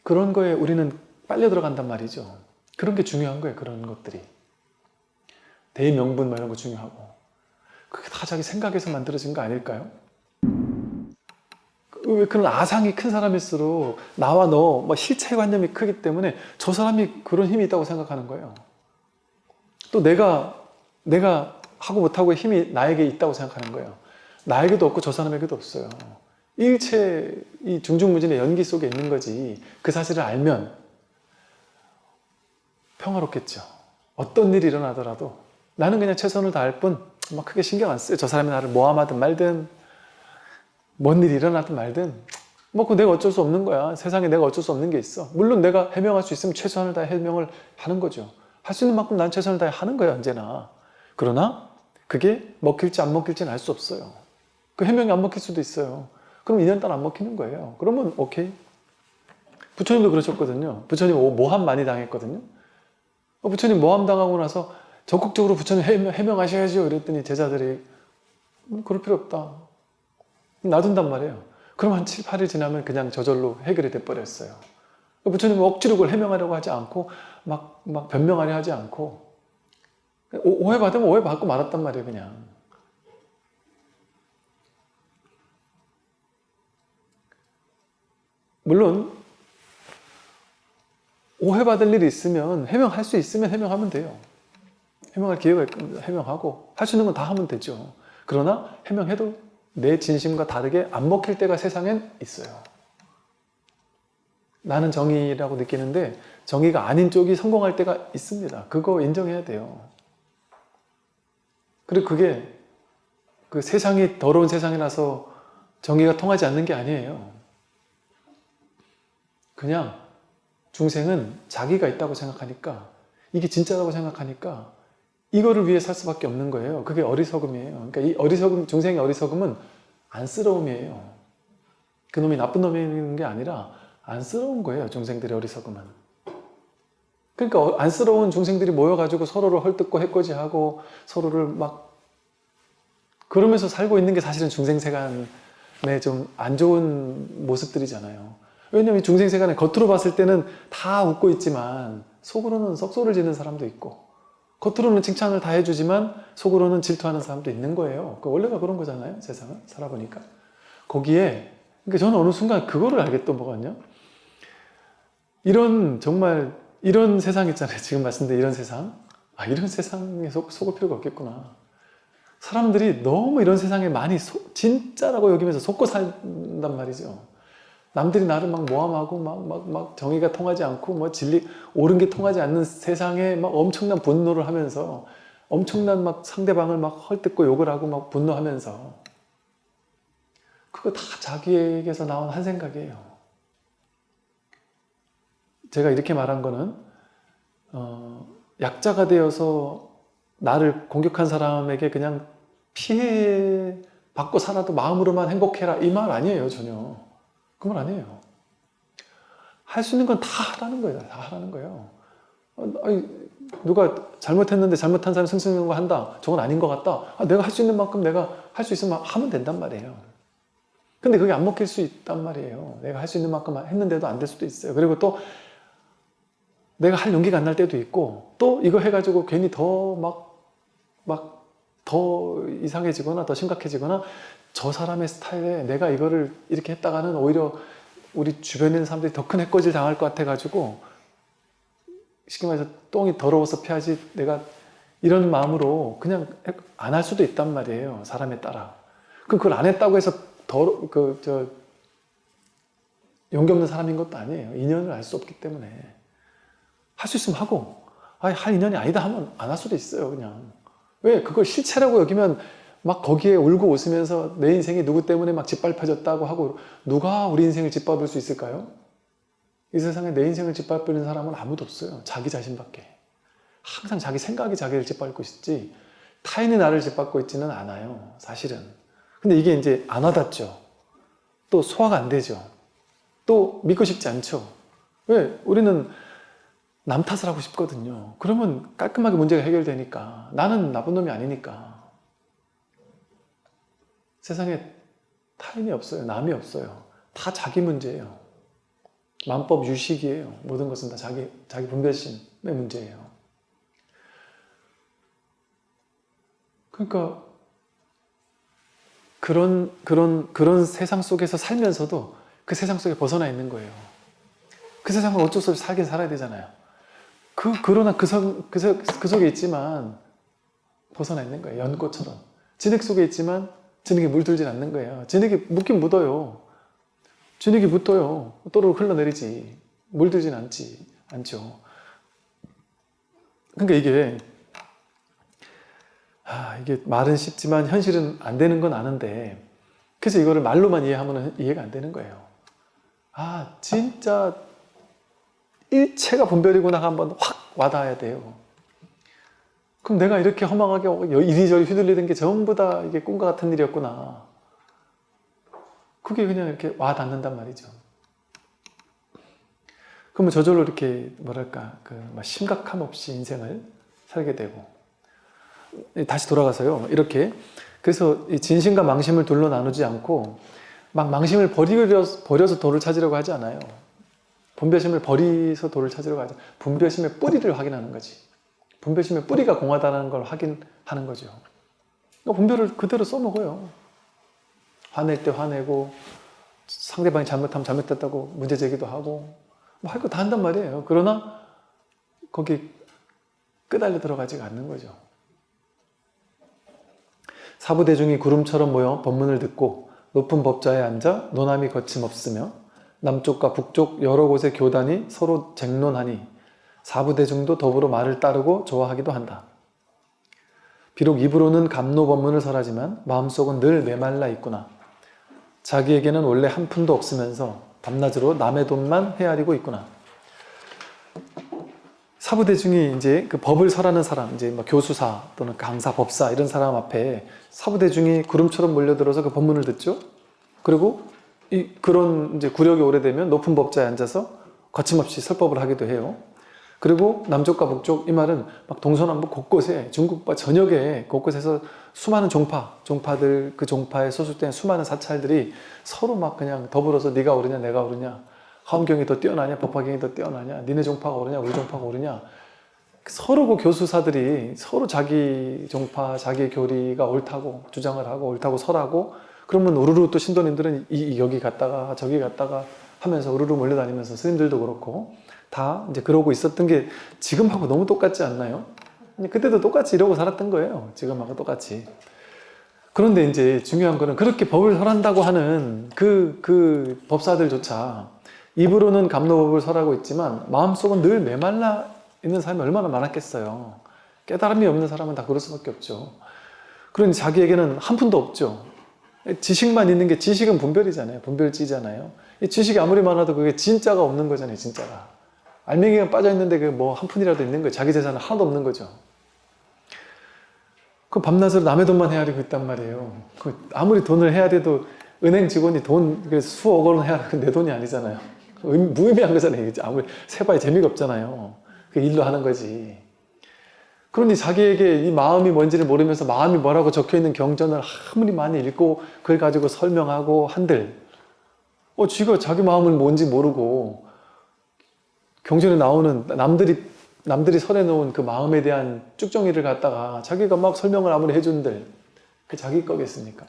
그런 거에 우리는 빨려 들어간단 말이죠. 그런 게 중요한 거예요. 그런 것들이. 대명분 뭐 이런 거 중요하고. 그게 다 자기 생각에서 만들어진 거 아닐까요? 왜 그런 아상이 큰 사람일수록 나와 너 뭐 실체관념이 크기 때문에 저 사람이 그런 힘이 있다고 생각하는 거예요. 또 내가 하고 못하고의 힘이 나에게 있다고 생각하는 거예요. 나에게도 없고 저 사람에게도 없어요. 일체 이 중중무진의 연기 속에 있는 거지. 그 사실을 알면 평화롭겠죠. 어떤 일이 일어나더라도 나는 그냥 최선을 다할 뿐 막 크게 신경 안 써요. 저 사람이 나를 모함하든 말든 뭔 일이 일어나든 말든 뭐 그 내가 어쩔 수 없는 거야. 세상에 내가 어쩔 수 없는 게 있어. 물론 내가 해명할 수 있으면 최선을 다해 해명을 하는 거죠. 할 수 있는 만큼 난 최선을 다해 하는 거야 언제나. 그러나 그게 먹힐지 안 먹힐지는 알 수 없어요. 그 해명이 안 먹힐 수도 있어요. 그럼 2년 따라 안 먹히는 거예요. 그러면 오케이. 부처님도 그러셨거든요. 부처님 모함 많이 당했거든요. 부처님 모함 당하고 나서 적극적으로 부처님 해명하셔야죠. 이랬더니 제자들이 그럴 필요 없다. 놔둔단 말이에요. 그럼 한 7, 8일 지나면 그냥 저절로 해결이 돼버렸어요. 부처님은 억지로 그걸 해명하려고 하지 않고 막 변명하려 하지 않고 오해받으면 오해받고 말았단 말이에요. 그냥. 물론 오해받을 일이 있으면 해명할 수 있으면 해명하면 돼요. 해명할 기회가 있으면 해명하고 할 수 있는 건 다 하면 되죠. 그러나 해명해도 내 진심과 다르게 안 먹힐 때가 세상엔 있어요. 나는 정의라고 느끼는데 정의가 아닌 쪽이 성공할 때가 있습니다. 그거 인정해야 돼요. 그리고 그게 그 세상이 더러운 세상이라서 정의가 통하지 않는 게 아니에요. 그냥 중생은 자기가 있다고 생각하니까 이게 진짜라고 생각하니까 이거를 위해 살 수밖에 없는 거예요. 그게 어리석음이에요. 그러니까 이 어리석음, 중생의 어리석음은 안쓰러움이에요. 그놈이 나쁜 놈인 게 아니라 안쓰러운 거예요. 중생들의 어리석음은. 그러니까 안쓰러운 중생들이 모여가지고 서로를 헐뜯고 해코지하고 서로를 막 그러면서 살고 있는 게 사실은 중생세간의 좀 안 좋은 모습들이잖아요. 왜냐하면 중생세간에 겉으로 봤을 때는 다 웃고 있지만 속으로는 썩소를 지는 사람도 있고 겉으로는 칭찬을 다 해주지만 속으로는 질투하는 사람도 있는 거예요. 원래가 그런 거잖아요. 세상은 살아보니까. 거기에 그러니까 저는 어느 순간 그거를 알겠던 거거든요. 정말 이런 세상 있잖아요. 지금 말씀드린 이런 세상. 이런 세상에 속을 필요가 없겠구나. 사람들이 너무 이런 세상에 많이 진짜라고 여기면서 속고 산단 말이죠. 남들이 나를 막 모함하고 막 정의가 통하지 않고 뭐 진리 옳은 게 통하지 않는 세상에 막 엄청난 분노를 하면서 엄청난 막 상대방을 막 헐뜯고 욕을 하고 막 분노하면서 그거 다 자기에게서 나온 한 생각이에요. 제가 이렇게 말한 거는 약자가 되어서 나를 공격한 사람에게 그냥 피해 받고 살아도 마음으로만 행복해라 이 말 아니에요. 전혀 그 말 아니에요. 할 수 있는 건 다 하라는 거예요. 다 하라는 거예요. 아니, 누가 잘못했는데 잘못한 사람이 승승장구 한다. 저건 아닌 것 같다. 내가 할 수 있는 만큼 내가 할 수 있으면 하면 된단 말이에요. 근데 그게 안 먹힐 수 있단 말이에요. 내가 할 수 있는 만큼 했는데도 안 될 수도 있어요. 그리고 또 내가 할 용기가 안 날 때도 있고 또 이거 해가지고 괜히 더 더 이상해지거나 더 심각해지거나 저 사람의 스타일에 내가 이거를 이렇게 했다가는 오히려 우리 주변에 있는 사람들이 더 큰 해코지를 당할 것 같아가지고 쉽게 말해서 똥이 더러워서 피하지 내가 이런 마음으로 그냥 안 할 수도 있단 말이에요. 사람에 따라. 그럼 그걸 안 했다고 해서 용기 없는 사람인 것도 아니에요. 인연을 알 수 없기 때문에. 할 수 있으면 하고 할 인연이 아니다 하면 안 할 수도 있어요. 그냥. 왜? 그걸 실체라고 여기면 막 거기에 울고 웃으면서 내 인생이 누구 때문에 막 짓밟혀졌다고 하고 누가 우리 인생을 짓밟을 수 있을까요? 이 세상에 내 인생을 짓밟는 사람은 아무도 없어요. 자기 자신밖에. 항상 자기 생각이 자기를 짓밟고 있지 타인이 나를 짓밟고 있지는 않아요. 사실은. 근데 이게 이제 안 와닿죠. 또 소화가 안 되죠. 또 믿고 싶지 않죠. 왜? 우리는 남 탓을 하고 싶거든요. 그러면 깔끔하게 문제가 해결되니까. 나는 나쁜 놈이 아니니까. 세상에 타인이 없어요. 남이 없어요. 다 자기 문제예요. 만법 유식이에요. 모든 것은 다 자기 분별심의 문제예요. 그러니까 그런 세상 속에서 살면서도 그 세상 속에 벗어나 있는 거예요. 그 세상을 어쩔 수 없이 살긴 살아야 되잖아요. 그러나 그 속에 있지만 벗어나 있는 거예요. 연꽃처럼. 진흙 속에 있지만 진흙에 물들진 않는 거예요. 진흙이 묻긴 묻어요. 진흙이 묻어요. 또르륵 흘러내리지. 물들진 않죠. 그러니까 이게 말은 쉽지만 현실은 안 되는 건 아는데 그래서 이거를 말로만 이해하면 이해가 안 되는 거예요. 진짜 일체가 분별이구나 한번 확 와닿아야 돼요. 그럼 내가 이렇게 허망하게 이리저리 휘둘리던 게 전부 다 이게 꿈과 같은 일이었구나. 그게 그냥 이렇게 와닿는단 말이죠. 그러면 저절로 이렇게 뭐랄까 심각함 없이 인생을 살게 되고 다시 돌아가서요. 이렇게 그래서 이 진심과 망심을 둘로 나누지 않고 막 망심을 버려서 도를 찾으려고 하지 않아요. 분별심을 버리서 도를 찾으려고 하지 않아요. 분별심의 뿌리를 확인하는 거지. 분별심의 뿌리가 공하다는 걸 확인하는 거죠. 분별을 그대로 써먹어요. 화낼 때 화내고 상대방이 잘못하면 잘못했다고 문제 제기도 하고 할 거 다 한단 말이에요. 그러나 거기 끄달려 들어가지가 않는 거죠. 사부대중이 구름처럼 모여 법문을 듣고 높은 법좌에 앉아 논함이 거침없으며 남쪽과 북쪽 여러 곳의 교단이 서로 쟁론하니 사부대중도 더불어 말을 따르고 좋아하기도 한다. 비록 입으로는 감노법문을 설하지만 마음속은 늘 메말라 있구나. 자기에게는 원래 한 푼도 없으면서 밤낮으로 남의 돈만 헤아리고 있구나. 사부대중이 이제 그 법을 설하는 사람, 이제 뭐 교수사 또는 강사, 법사 이런 사람 앞에 사부대중이 구름처럼 몰려들어서 그 법문을 듣죠. 그리고 그런 이제 구력이 오래되면 높은 법자에 앉아서 거침없이 설법을 하기도 해요. 그리고 남쪽과 북쪽, 이 말은 막 동서남북 곳곳에 중국과 전역에 곳곳에서 수많은 종파들, 그 종파에 소속된 수많은 사찰들이 서로 막 그냥 더불어서 네가 옳으냐 내가 옳으냐, 화엄경이 더 뛰어나냐 법화경이 더 뛰어나냐, 니네 종파가 옳으냐 우리 종파가 옳으냐, 서로 그 교수사들이 서로 자기 종파, 자기 교리가 옳다고 주장을 하고 옳다고 설하고, 그러면 우르르 또 신도님들은 여기 갔다가 저기 갔다가 하면서 우르르 몰려다니면서 스님들도 그렇고 다 이제 그러고 있었던 게 지금하고 너무 똑같지 않나요? 그때도 똑같이 이러고 살았던 거예요. 지금하고 똑같이. 그런데 이제 중요한 거는 그렇게 법을 설한다고 하는 그 법사들조차 입으로는 감로법을 설하고 있지만 마음속은 늘 메말라 있는 사람이 얼마나 많았겠어요. 깨달음이 없는 사람은 다 그럴 수밖에 없죠. 그러니 자기에게는 한 푼도 없죠. 지식만 있는 게, 지식은 분별이잖아요. 분별지잖아요. 이 지식이 아무리 많아도 그게 진짜가 없는 거잖아요. 진짜가. 알맹이가 빠져있는데 그 뭐 한 푼이라도 있는 거예요. 자기 재산은 하나도 없는 거죠. 그 밤낮으로 남의 돈만 헤아리고 있단 말이에요. 그 아무리 돈을 해야 돼도 은행 직원이 돈 수억 원을 해야 내 돈이 아니잖아요. 무의미한 거잖아요. 아무리 세봐야 재미가 없잖아요. 그 일로 하는 거지. 그러니 자기에게 이 마음이 뭔지를 모르면서 마음이 뭐라고 적혀있는 경전을 아무리 많이 읽고 그걸 가지고 설명하고 한들 쥐가 자기 마음을 뭔지 모르고 경전에 나오는 남들이 설해놓은 그 마음에 대한 쭉정이를 갖다가 자기가 막 설명을 아무리 해준들 그 자기 거겠습니까?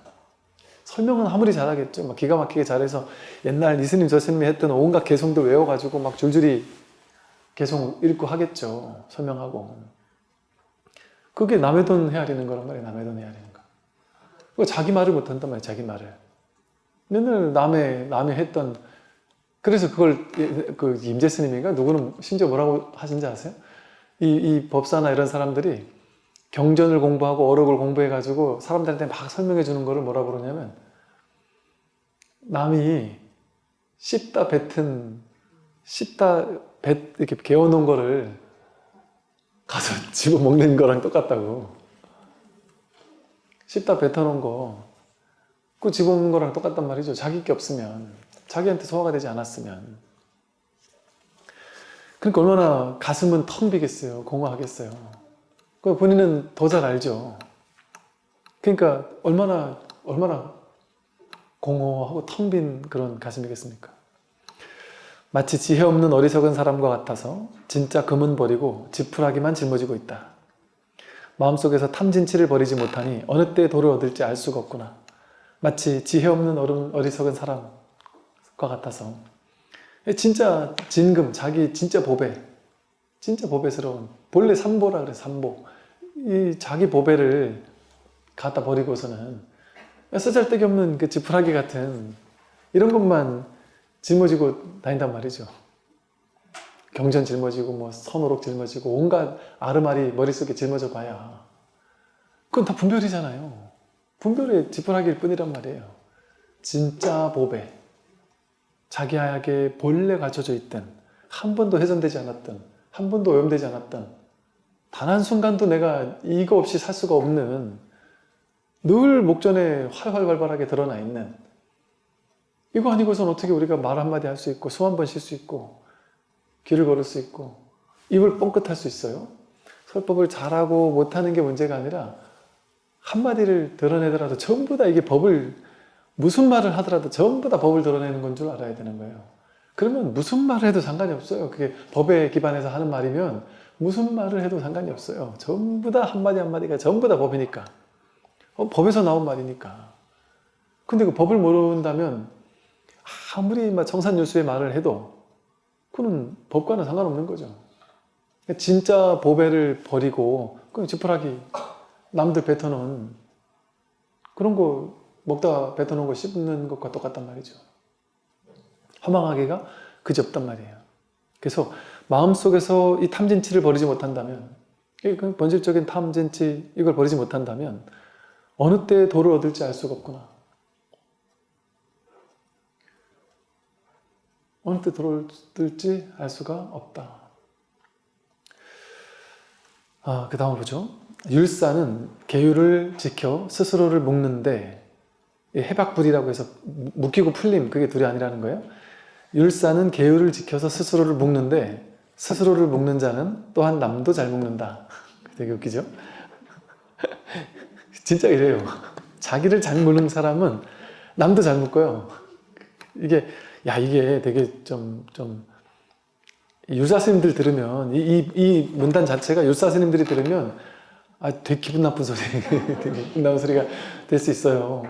설명은 아무리 잘하겠죠. 막 기가 막히게 잘해서 옛날 이 스님 저 스님이 했던 온갖 개성들 외워가지고 막 줄줄이 개성 읽고 하겠죠. 설명하고. 그게 남의 돈 헤아리는 거란 말이에요. 남의 돈 헤아리는 거. 자기 말을 못한단 말이에요. 자기 말을. 맨날 남이 했던, 그래서 그걸 그 임재 스님인가 누구는 심지어 뭐라고 하신지 아세요? 이 법사나 이런 사람들이 경전을 공부하고 어록을 공부해가지고 사람들한테 막 설명해 주는 거를 뭐라고 그러냐면 남이 씹다 이렇게 개어놓은 거를 가서 집어먹는 거랑 똑같다고. 씹다 뱉어놓은 거 그거 집어먹는 거랑 똑같단 말이죠. 자기 게 없으면, 자기한테 소화가 되지 않았으면. 그러니까 얼마나 가슴은 텅 비겠어요. 공허하겠어요. 그 본인은 더 잘 알죠. 그러니까 얼마나 공허하고 텅 빈 그런 가슴이겠습니까? 마치 지혜 없는 어리석은 사람과 같아서 진짜 금은 버리고 지푸라기만 짊어지고 있다. 마음속에서 탐진치를 버리지 못하니 어느 때 도를 얻을지 알 수가 없구나. 마치 지혜 없는 어리석은 사람과 같아서 진짜 진금, 자기 진짜 보배스러운 본래 삼보라 그래. 삼보. 이 자기 보배를 갖다 버리고서는 쓰잘데기 없는 그 지푸라기 같은 이런 것만 짊어지고 다닌단 말이죠. 경전 짊어지고 뭐 선오록 짊어지고 온갖 아르마리 머릿속에 짊어져 봐야 그건 다 분별이잖아요. 분별의 지푸라기일 뿐이란 말이에요. 진짜 보배, 자기에게 본래 갖춰져 있던, 한 번도 훼손되지 않았던, 한 번도 오염되지 않았던, 단 한순간도 내가 이거 없이 살 수가 없는, 늘 목전에 활활발발하게 드러나 있는, 이거 아니고선 어떻게 우리가 말 한마디 할 수 있고 숨 한 번 쉴 수 있고 길을 걸을 수 있고 입을 뻥끗할 수 있어요? 설법을 잘하고 못하는 게 문제가 아니라 한마디를 드러내더라도 전부 다 이게 법을, 무슨 말을 하더라도 전부 다 법을 드러내는 건 줄 알아야 되는 거예요. 그러면 무슨 말을 해도 상관이 없어요. 그게 법에 기반해서 하는 말이면 무슨 말을 해도 상관이 없어요. 전부 다 한마디 한마디가 전부 다 법이니까. 법에서 나온 말이니까. 근데 그 법을 모른다면 아무리 막 청산유수의 말을 해도 그건 법과는 상관없는 거죠. 진짜 보배를 버리고 그냥 지푸라기, 남들 뱉어놓은 그런 거 먹다가 뱉어놓은 거 씹는 것과 똑같단 말이죠. 허망하기가 그지없단 말이에요. 그래서 마음속에서 이 탐진치를 버리지 못한다면, 본질적인 탐진치 이걸 버리지 못한다면 어느 때 도를 얻을지 알 수가 없구나. 어느 때 도를 얻을지 알 수가 없다. 그 다음 보죠. 율사는 계율을 지켜 스스로를 묶는데, 해박불이라고 해서 묶이고 풀림, 그게 둘이 아니라는 거예요. 율사는 계율을 지켜서 스스로를 묶는데 스스로를 묶는 자는 또한 남도 잘 묶는다. 되게 웃기죠? 진짜 이래요. 자기를 잘 묶는 사람은 남도 잘 묶어요. 이게 되게 좀 율사 스님들 들으면, 이 문단 자체가 율사 스님들이 들으면 되게 기분 나쁜 소리, 되게 기분 나쁜 소리가 될 수 있어요.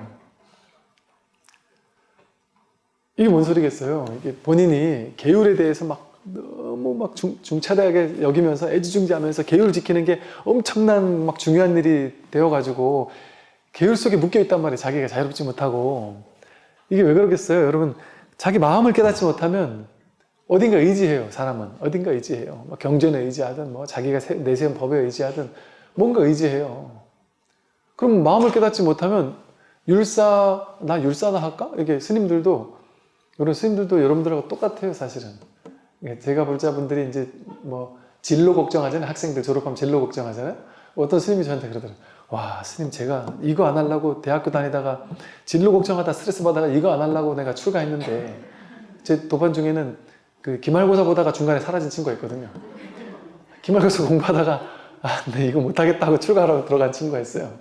이게 뭔 소리겠어요? 이게 본인이 계율에 대해서 너무 중차대하게 여기면서 애지중지하면서 계율 지키는 게 엄청난 중요한 일이 되어가지고 계율 속에 묶여 있단 말이에요. 자기가 자유롭지 못하고. 이게 왜 그러겠어요? 여러분, 자기 마음을 깨닫지 못하면 어딘가 의지해요. 사람은 어딘가 의지해요. 뭐 경전에 의지하든 뭐 자기가 내세운 법에 의지하든 뭔가 의지해요. 그럼 마음을 깨닫지 못하면 나 율사나 할까? 이게 스님들도 여러분들하고 똑같아요, 사실은. 제가 볼 자분들이 이제 뭐 진로 걱정하잖아요. 학생들 졸업하면 진로 걱정하잖아요. 어떤 스님이 저한테 그러더라고요. 와, 스님, 제가 이거 안 하려고 대학교 다니다가 진로 걱정하다 스트레스 받다가 이거 안 하려고 내가 출가했는데, 제 도반 중에는 그 기말고사 보다가 중간에 사라진 친구가 있거든요. 기말고사 공부하다가 네, 이거 못하겠다고 출가하라고 들어간 친구가 있어요.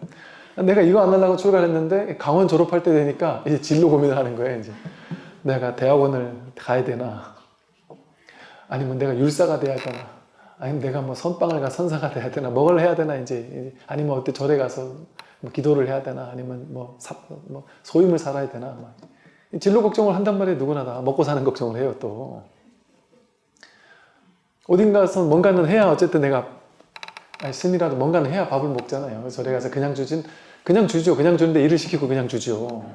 내가 이거 안 하려고 출가를 했는데 강원 졸업할 때 되니까 이제 진로 고민을 하는 거예요. 이제 내가 대학원을 가야 되나, 아니면 내가 율사가 돼야 되나, 아니면 내가 뭐 선방을 가 선사가 돼야 되나, 뭘 해야 되나, 이제 아니면 어때 절에 가서 뭐 기도를 해야 되나, 아니면 뭐 소임을 살아야 되나, 막. 진로 걱정을 한단 말이에요. 누구나 다 먹고 사는 걱정을 해요. 또 어딘가서 뭔가는 해야 어쨌든 내가 스님이라도 뭔가는 해야 밥을 먹잖아요. 절에 가서 그냥 주죠. 그냥 주는데 일을 시키고 그냥 주죠.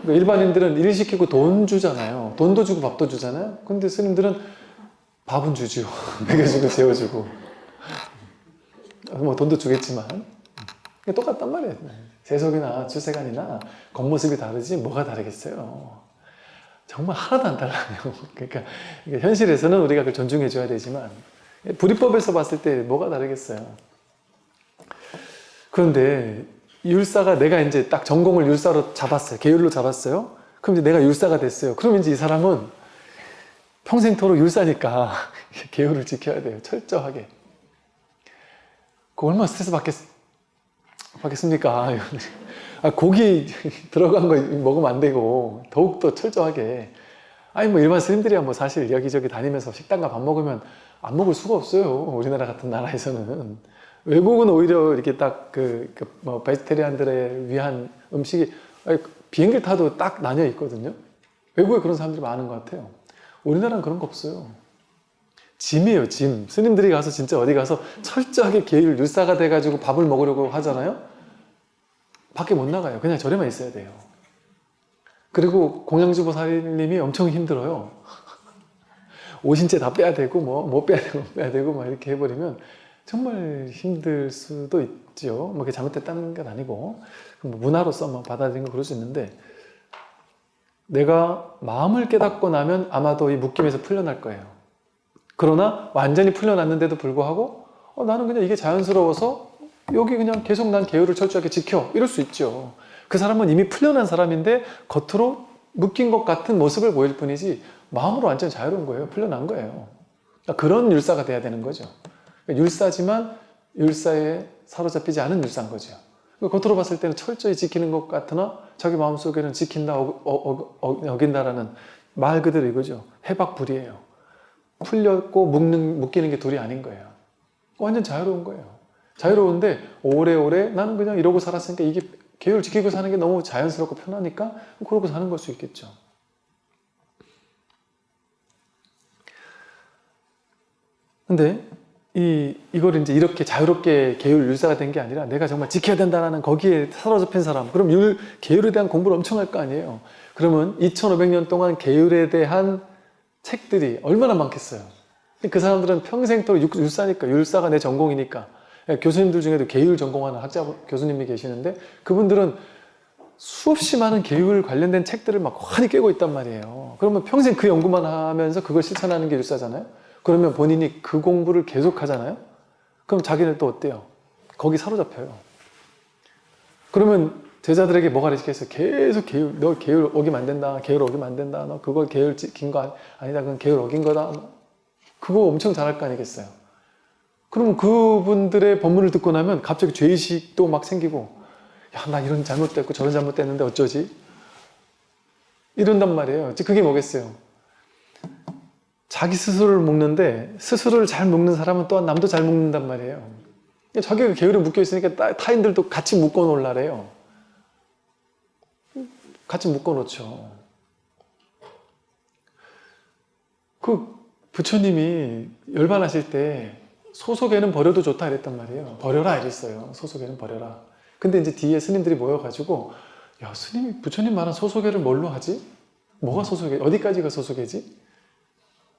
그러니까 일반인들은 일 시키고 돈 주잖아요. 돈도 주고 밥도 주잖아요. 근데 스님들은 밥은 주죠. 먹여주고 재워주고. 뭐 돈도 주겠지만 똑같단 말이에요. 세속이나 출세관이나 겉모습이 다르지 뭐가 다르겠어요. 정말 하나도 안 달라요. 그러니까 현실에서는 우리가 그걸 존중해 줘야 되지만 불이법에서 봤을 때 뭐가 다르겠어요. 그런데 율사가, 내가 이제 딱 전공을 율사로 잡았어요. 계율로 잡았어요. 그럼 이제 내가 율사가 됐어요. 그럼 이제 이 사람은 평생토록 율사니까 계율을 지켜야 돼요. 철저하게. 그 얼마나 스트레스 받겠습니까? 고기 들어간 거 먹으면 안 되고 더욱더 철저하게. 아니 뭐 일반 스님들이야 뭐 사실 여기저기 다니면서 식당가 밥 먹으면 안 먹을 수가 없어요. 우리나라 같은 나라에서는. 외국은 오히려 이렇게 딱 뭐 베지테리안들에 위한 음식이 비행기를 타도 딱 나뉘어 있거든요. 외국에 그런 사람들이 많은 것 같아요. 우리나라는 그런 거 없어요. 짐이에요, 짐. 스님들이 가서 진짜 어디 가서 철저하게 계율 율사가 돼가지고 밥을 먹으려고 하잖아요. 밖에 못 나가요. 그냥 절에만 있어야 돼요. 그리고 공양주보살님이 엄청 힘들어요. 오신채 다 빼야 되고 뭐 빼야 되고 막 이렇게 해버리면 정말 힘들 수도 있죠. 뭐 그게 잘못됐다는 건 아니고 뭐 문화로서 뭐 받아들이는 거 그럴 수 있는데, 내가 마음을 깨닫고 나면 아마도 이 묶임에서 풀려날 거예요. 그러나 완전히 풀려났는데도 불구하고 나는 그냥 이게 자연스러워서 여기 그냥 계속 난 계율을 철저하게 지켜, 이럴 수 있죠. 그 사람은 이미 풀려난 사람인데 겉으로 묶인 것 같은 모습을 보일 뿐이지 마음으로 완전 자유로운 거예요. 풀려난 거예요. 그러니까 그런 율사가 돼야 되는 거죠. 그러니까 율사지만 율사에 사로잡히지 않은 율사인 거죠. 그러니까 겉으로 봤을 때는 철저히 지키는 것 같으나 자기 마음속에는 지킨다, 어긴다라는 말 그대로 이거죠. 해박불이에요. 풀렸고 묶이는 게 둘이 아닌 거예요. 완전 자유로운 거예요. 자유로운데 오래오래 나는 그냥 이러고 살았으니까 이게 계율 지키고 사는 게 너무 자연스럽고 편하니까 그러고 사는 걸 수 있겠죠. 근데 이걸 이제 이렇게 자유롭게 계율 율사가 된 게 아니라 내가 정말 지켜야 된다는 거기에 사로잡힌 사람, 그럼 계율에 대한 공부를 엄청 할 거 아니에요. 그러면 2500년 동안 계율에 대한 책들이 얼마나 많겠어요. 그 사람들은 평생토록 율사니까, 율사가 내 전공이니까. 교수님들 중에도 계율 전공하는 학자 교수님이 계시는데 그분들은 수없이 많은 계율 관련된 책들을 막 환히 꿰고 있단 말이에요. 그러면 평생 그 연구만 하면서 그걸 실천하는 게 율사잖아요. 그러면 본인이 그 공부를 계속 하잖아요. 그럼 자기는 또 어때요? 거기 사로잡혀요. 그러면 제자들에게 뭐가 가르치겠어요? 계속 너 계율 어기면 안 된다. 계율 어기면 안 된다. 너 그거 계율 지킨 거 아니다. 그건 계율 어긴 거다. 그거 엄청 잘할 거 아니겠어요? 그러면 그분들의 법문을 듣고 나면 갑자기 죄의식도 막 생기고, 야, 나 이런 잘못됐고 저런 잘못됐는데 어쩌지? 이런단 말이에요. 그게 뭐겠어요? 자기 스스로를 묶는데 스스로를 잘 묶는 사람은 또한 남도 잘 묶는단 말이에요. 자기가 계율에 묶여 있으니까 타인들도 같이 묶어 놓으려래요. 같이 묶어 놓죠. 그 부처님이 열반하실 때 소속에는 버려도 좋다 이랬단 말이에요. 버려라 이랬어요. 소속에는 버려라. 근데 이제 뒤에 스님들이 모여가지고 야 스님이 부처님 말한 소소계를 뭘로 하지? 뭐가 소소계? 어디까지가 소소계지?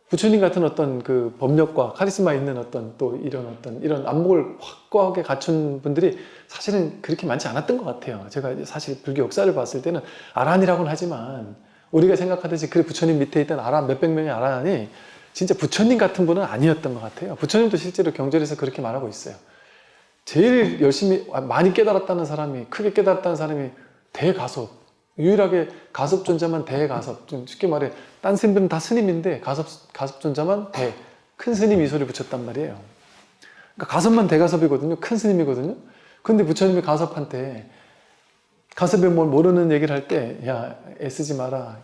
부처님 같은 어떤 그 법력과 카리스마 있는 어떤 또 이런 안목을 확고하게 갖춘 분들이 사실은 그렇게 많지 않았던 것 같아요. 제가 이제 사실 불교 역사를 봤을 때는 아란이라고는 하지만 우리가 생각하듯이 그래 부처님 밑에 있던 아란 몇백 명의 아란이 진짜 부처님 같은 분은 아니었던 것 같아요. 부처님도 실제로 경전에서 그렇게 말하고 있어요. 제일 열심히 많이 깨달았다는 사람이 크게 깨달았다는 사람이 대가섭. 유일하게 가섭존자만 대가섭. 좀 쉽게 말해 딴 스님들은 다 스님인데 가섭존자만 큰 스님 이 소리 붙였단 말이에요. 그러니까 가섭만 대가섭이거든요. 큰 스님이거든요. 근데 부처님이 가섭한테 가섭이 뭘 모르는 얘기를 할 때 야 애쓰지 마라.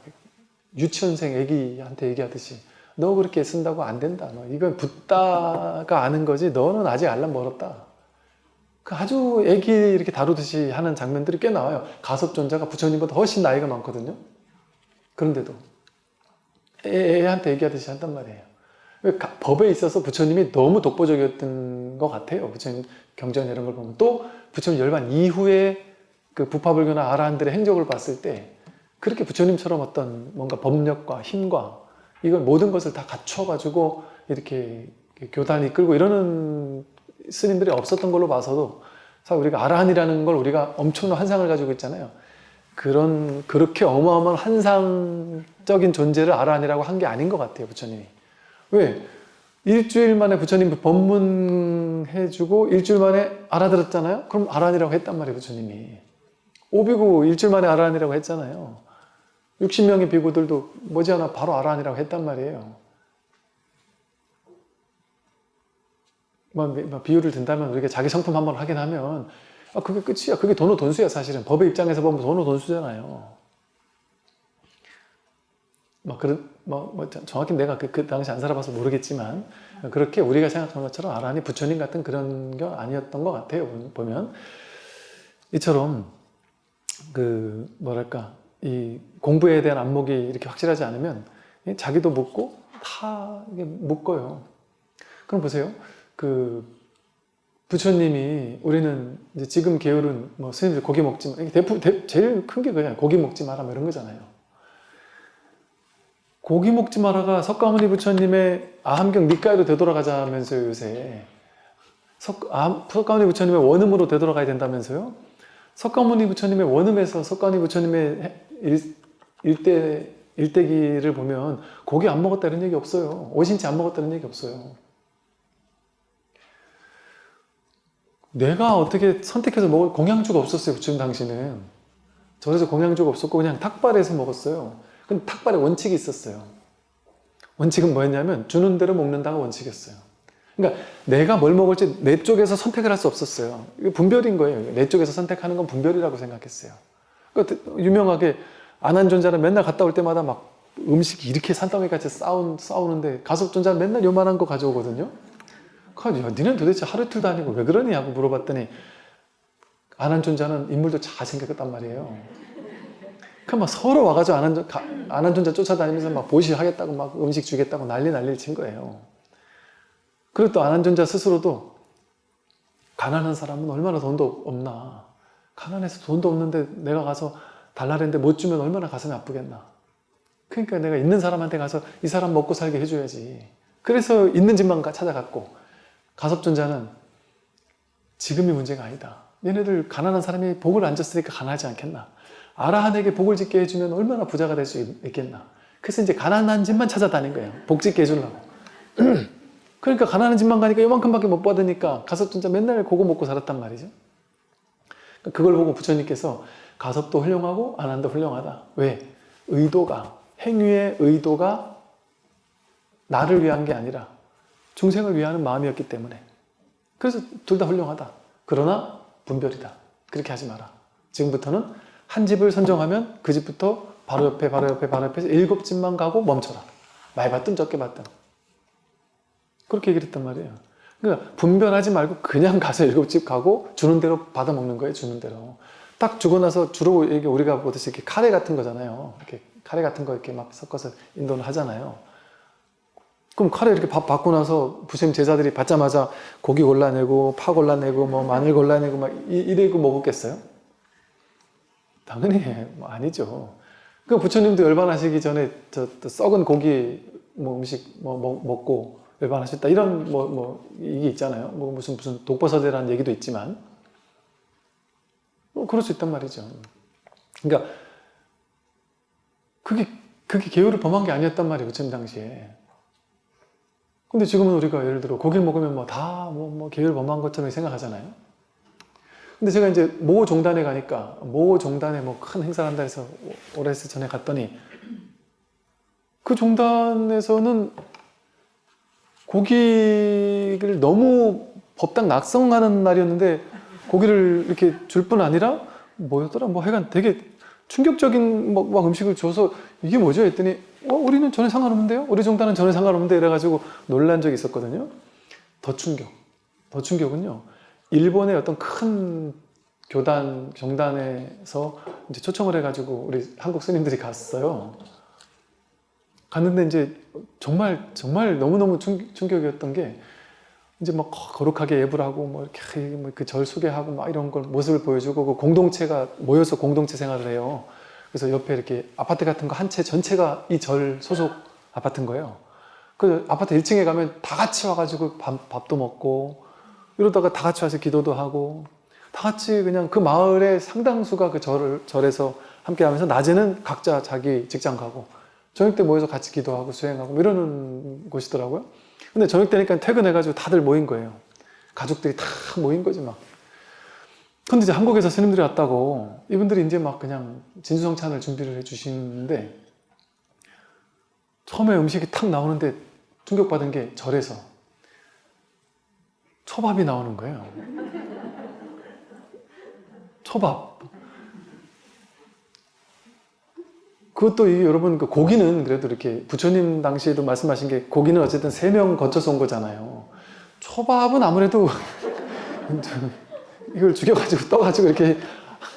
유치원생 애기한테 얘기하듯이 너 그렇게 애쓴다고 안 된다. 너 이건 붓다가 아는 거지 너는 아직 알람 멀었다. 아주 애기 이렇게 다루듯이 하는 장면들이 꽤 나와요. 가섭존자가 부처님보다 훨씬 나이가 많거든요. 그런데도 애한테 얘기하듯이 한단 말이에요. 법에 있어서 부처님이 너무 독보적이었던 것 같아요. 부처님 경전 이런 걸 보면 또 부처님 열반 이후에 그 부파불교나 아라한들의 행적을 봤을 때 그렇게 부처님처럼 어떤 뭔가 법력과 힘과 이걸 모든 것을 다 갖춰가지고 이렇게 교단을 이끌고 이러는 스님들이 없었던 걸로 봐서도 사실 우리가 아라한이라는 걸 우리가 엄청난 환상을 가지고 있잖아요. 그렇게 어마어마한 환상적인 존재를 아라한이라고 한 게 아닌 것 같아요, 부처님이. 왜? 일주일 만에 부처님 법문해주고 일주일 만에 알아들었잖아요? 그럼 아라한이라고 했단 말이에요, 부처님이. 오비구 일주일 만에 아라한이라고 했잖아요. 60명의 비구들도 머지않아 바로 아라한이라고 했단 말이에요. 비유를 든다면 우리가 자기 성품 한번 하긴 하면 그게 끝이야. 그게 돈수야 사실은. 법의 입장에서 보면 돈수잖아요. 정확히 내가 그 당시 안 살아봐서 모르겠지만 그렇게 우리가 생각하는 것처럼 아라한이 부처님 같은 그런 게 아니었던 것 같아요. 보면 이처럼 이 공부에 대한 안목이 이렇게 확실하지 않으면 자기도 묻고 다 이게 묶어요. 그럼 보세요. 부처님이 우리는 이제 지금 계율은 스님들 고기 먹지 마. 제일 큰 게 그냥 고기 먹지 마라 이런 거잖아요. 고기 먹지 마라가 석가모니 부처님의 아함경 니까이로 되돌아가자면서요, 요새. 석가모니 부처님의 원음으로 되돌아가야 된다면서요? 석가모니 부처님의 원음에서 석가모니 부처님의 일대기를 보면 고기 안 먹었다 이런 얘기 없어요. 오신치 안 먹었다 이런 얘기 없어요. 내가 어떻게 선택해서 먹을 공양주가 없었어요. 부처님 당시는. 절에서 공양주가 없었고 그냥 탁발해서 먹었어요. 근데 탁발에 원칙이 있었어요. 원칙은 뭐였냐면 주는 대로 먹는다가 원칙이었어요. 그러니까 내가 뭘 먹을지 내 쪽에서 선택을 할 수 없었어요. 이게 분별인 거예요. 내 쪽에서 선택하는 건 분별이라고 생각했어요. 그러니까 유명하게 안한존자는 맨날 갔다 올 때마다 막 음식이 이렇게 산더미같이 싸우는데 가섭존자는 맨날 요만한 거 가져오거든요. 야, 니는 도대체 하루 이틀도 아니고 왜 그러니? 하고 물어봤더니 안한존자는 인물도 잘생겼단 말이에요. 그럼 막 서로 와가지고 안한존자 쫓아다니면서 막 보시하겠다고 막 음식 주겠다고 난리를 친 거예요. 그리고 또 안한존자 스스로도 가난한 사람은 얼마나 돈도 없나. 가난해서 돈도 없는데 내가 가서 달라는데 못 주면 얼마나 가슴이 아프겠나. 그러니까 내가 있는 사람한테 가서 이 사람 먹고 살게 해줘야지. 그래서 있는 집만 찾아갔고 가섭존자는 지금이 문제가 아니다. 얘네들 가난한 사람이 복을 안 줬으니까 가난하지 않겠나. 아라한에게 복을 짓게 해주면 얼마나 부자가 될 수 있겠나. 그래서 이제 가난한 집만 찾아다닌 거예요. 복 짓게 해주려고. 그러니까 가난한 집만 가니까 요만큼밖에 못 받으니까 가섭존자 맨날 그거 먹고 살았단 말이죠. 그걸 보고 부처님께서 가섭도 훌륭하고 안한도 훌륭하다. 왜? 행위의 의도가 나를 위한 게 아니라 중생을 위하는 마음이었기 때문에. 그래서 둘 다 훌륭하다. 그러나 분별이다. 그렇게 하지 마라. 지금부터는 한 집을 선정하면 그 집부터 바로 옆에서 7집만 가고 멈춰라. 많이 받든 적게 받든. 그렇게 얘기를 했단 말이에요. 그러니까 분별하지 말고 그냥 가서 7집 가고 주는 대로 받아 먹는 거예요. 주는 대로. 딱 주고 나서 주로 이게 우리가 보듯이 이렇게 카레 같은 거잖아요. 이렇게 카레 같은 거 이렇게 막 섞어서 인도는 하잖아요. 그럼 카레 이렇게 밥 받고 나서 부처님 제자들이 받자마자 고기 골라내고 파 골라내고 뭐 마늘 골라내고 막 이래고 먹었겠어요? 당연히 뭐 아니죠. 그 부처님도 열반하시기 전에 저 썩은 고기 뭐 음식 뭐 먹고 열반하셨다 이런 이게 있잖아요. 뭐 무슨 독버섯이라는 얘기도 있지만 그럴 수 있단 말이죠. 그러니까 그게 계율을 범한 게 아니었단 말이에요, 부처님 당시에. 근데 지금은 우리가 예를 들어 고기를 먹으면 뭐 다 계율 범한 것처럼 생각하잖아요. 근데 제가 이제 모 종단에 가니까 모 종단에 뭐 큰 행사를 한다 해서 오래스 전에 갔더니 그 종단에서는 고기를 너무 법당 낙성하는 날이었는데 고기를 이렇게 줄 뿐 아니라 뭐였더라? 뭐 하여간 되게 충격적인 막 음식을 줘서 이게 뭐죠? 했더니 우리는 전혀 상관없는데요? 우리 종단은 전혀 상관없는데 이래가지고 놀란 적이 있었거든요. 더 충격은요. 일본의 어떤 큰 교단, 정단에서 이제 초청을 해가지고 우리 한국 스님들이 갔어요. 갔는데 이제 정말 너무너무 충격이었던 게 이제 막 거룩하게 예불 하고 뭐 이렇게 그 절 소개하고 막 이런 걸 모습을 보여주고 그 공동체가 모여서 공동체 생활을 해요. 그래서 옆에 이렇게 아파트 같은 거 한 채 전체가 이 절 소속 아파트인 거예요. 그 아파트 1층에 가면 다 같이 와가지고 밥도 먹고 이러다가 다 같이 와서 기도도 하고 다 같이 그냥 그 마을의 상당수가 그 절에서 함께 하면서 낮에는 각자 자기 직장 가고 저녁 때 모여서 같이 기도하고 수행하고 뭐 이러는 곳이더라고요. 근데 저녁 때니까 퇴근해가지고 다들 모인 거예요. 가족들이 다 모인 거지 막. 근데 이제 한국에서 스님들이 왔다고 이분들이 이제 막 그냥 진수성찬을 준비를 해주시는데 처음에 음식이 탁 나오는데 충격받은 게 절에서 초밥이 나오는 거예요. 초밥. 그것도 이게 여러분 그 고기는 그래도 이렇게 부처님 당시에도 말씀하신 게 고기는 어쨌든 3명 거쳐서 온 거잖아요. 초밥은 아무래도 이걸 죽여가지고 떠가지고 이렇게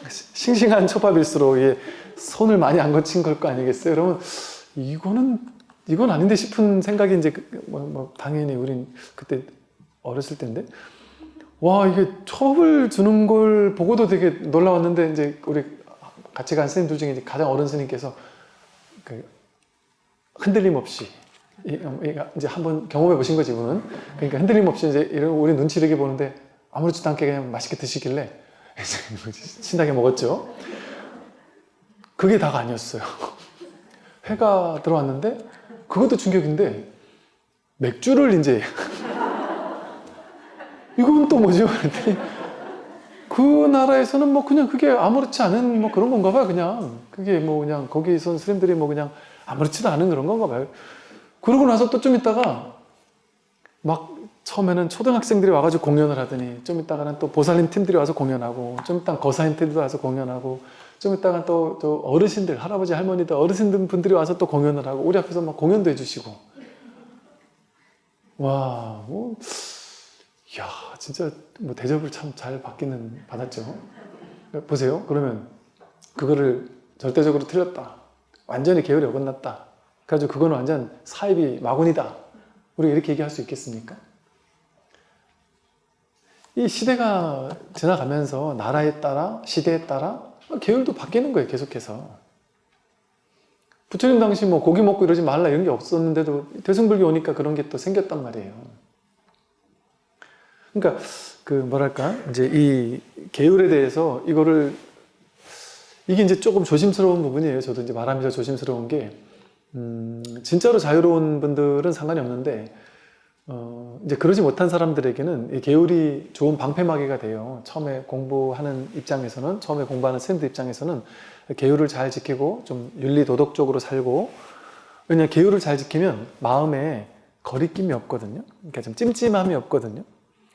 싱싱한 초밥일수록 이게 손을 많이 안 거친 걸 거 아니겠어요? 그러면 이건 아닌데 싶은 생각이 이제 당연히 우린 그때 어렸을 때인데 와 이게 초밥을 주는 걸 보고도 되게 놀라웠는데 이제 우리 같이 간 스님들 중에 이제 가장 어른 스님께서 그 흔들림 없이 이제 한번 경험해 보신 거지 이분은. 그러니까 흔들림 없이 이제 이런 우리 눈치를 이렇게 보는데 아무렇지도 않게 그냥 맛있게 드시길래 신나게 먹었죠. 그게 다가 아니었어요. 회가 들어왔는데 그것도 충격인데 맥주를 이제 이건 또 뭐죠? 그랬더니 그 나라에서는 뭐 그냥 그게 아무렇지 않은 뭐 그런 건가 봐요. 그냥 그게 뭐 그냥 거기 선 스님들이 뭐 그냥 아무렇지도 않은 그런 건가 봐요. 그러고 나서 또 좀 있다가 막 처음에는 초등학생들이 와가지고 공연을 하더니 좀 있다가는 또 보살님 팀들이 와서 공연하고 좀 있다가 거사님 팀들이 와서 공연하고 좀 있다가 또 어르신들 할아버지 할머니들 어르신들 분들이 와서 또 공연을 하고 우리 앞에서 막 공연도 해주시고 와 뭐 이야 진짜 뭐 대접을 참 잘 받았죠. 보세요. 그러면 그거를 절대적으로 틀렸다. 완전히 계율이 어긋났다. 그래가지고 그거는 완전 사입이 마군이다. 우리가 이렇게 얘기할 수 있겠습니까? 이 시대가 지나가면서 나라에 따라 시대에 따라 계율도 바뀌는 거예요. 계속해서. 부처님 당시 뭐 고기 먹고 이러지 말라 이런 게 없었는데도 대승불교 오니까 그런 게 또 생겼단 말이에요. 그러니까 그 뭐랄까 이제 이 계율에 대해서 이게 이제 조금 조심스러운 부분이에요. 저도 이제 말하면서 조심스러운 게 진짜로 자유로운 분들은 상관이 없는데 이제 그러지 못한 사람들에게는 이 계율이 좋은 방패막이가 돼요. 처음에 공부하는 입장에서는 처음에 공부하는 스님들 입장에서는 계율을 잘 지키고 좀 윤리 도덕적으로 살고 왜냐하면 계율을 잘 지키면 마음에 거리낌이 없거든요. 그러니까 좀 찜찜함이 없거든요.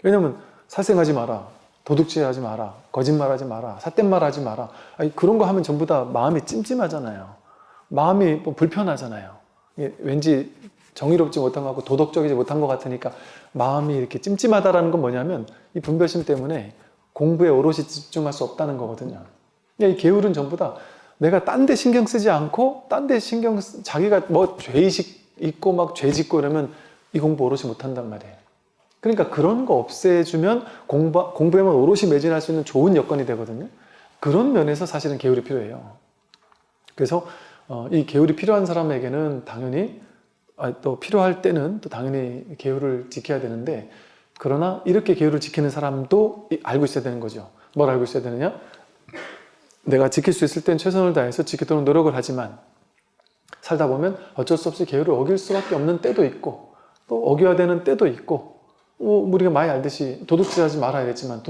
왜냐면 살생하지 마라, 도둑질하지 마라, 거짓말하지 마라, 삿된 말하지 마라. 아니, 그런 거 하면 전부 다 마음이 찜찜하잖아요. 마음이 뭐 불편하잖아요. 왠지 정의롭지 못한 것 같고 도덕적이지 못한 것 같으니까 마음이 이렇게 찜찜하다라는 건 뭐냐면 이 분별심 때문에 공부에 오롯이 집중할 수 없다는 거거든요. 이 계율은 전부 다 내가 딴 데 신경 쓰지 않고 딴 데 자기가 뭐 죄의식 있고 막 죄 짓고 이러면 이 공부 오롯이 못한단 말이에요. 그러니까 그런 거 없애주면 공부에만 오롯이 매진할 수 있는 좋은 여건이 되거든요. 그런 면에서 사실은 계율이 필요해요. 그래서 이 계율이 필요한 사람에게는 당연히 또 필요할 때는 또 당연히 계율을 지켜야 되는데, 그러나 이렇게 계율을 지키는 사람도 알고 있어야 되는 거죠. 뭘 알고 있어야 되느냐? 내가 지킬 수 있을 땐 최선을 다해서 지키도록 노력을 하지만 살다 보면 어쩔 수 없이 계율을 어길 수밖에 없는 때도 있고 또 어겨야 되는 때도 있고, 우리가 많이 알듯이 도둑질하지 말아야겠지만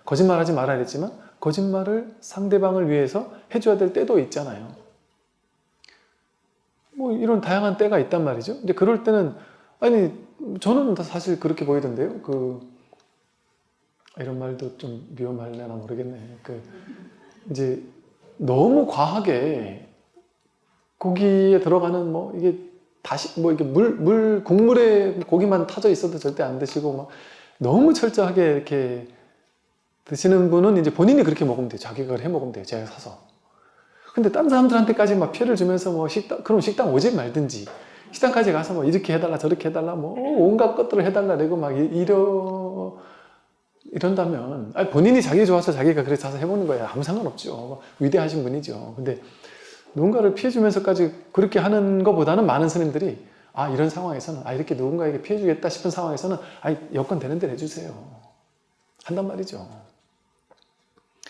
거짓말하지 말아야겠지만 거짓말을 상대방을 위해서 해줘야 될 때도 있잖아요. 뭐 이런 다양한 때가 있단 말이죠. 이제 그럴 때는 저는 사실 그렇게 보이던데요. 이런 말도 좀 위험할려나 모르겠네. 이제 너무 과하게 고기에 들어가는 이게 다시 이게 국물에 고기만 타져 있어도 절대 안 드시고 막 너무 철저하게 이렇게 드시는 분은 이제 본인이 그렇게 먹으면 돼요. 자기가 해 먹으면 돼요. 제가 사서. 근데 다른 사람들한테까지 막 피해를 주면서 그럼 식당 오지 말든지, 식당까지 가서 이렇게 해달라 저렇게 해달라 온갖 것들을 해달라 그러고 막 이런다면 본인이 자기 좋아서 자기가 그래서 사서 해보는 거예요. 아무 상관없죠. 위대하신 분이죠. 근데 누군가를 피해주면서까지 그렇게 하는 것보다는 많은 스님들이 이런 상황에서는 이렇게 누군가에게 피해주겠다 싶은 상황에서는 여건 되는 대로 해주세요 한단 말이죠.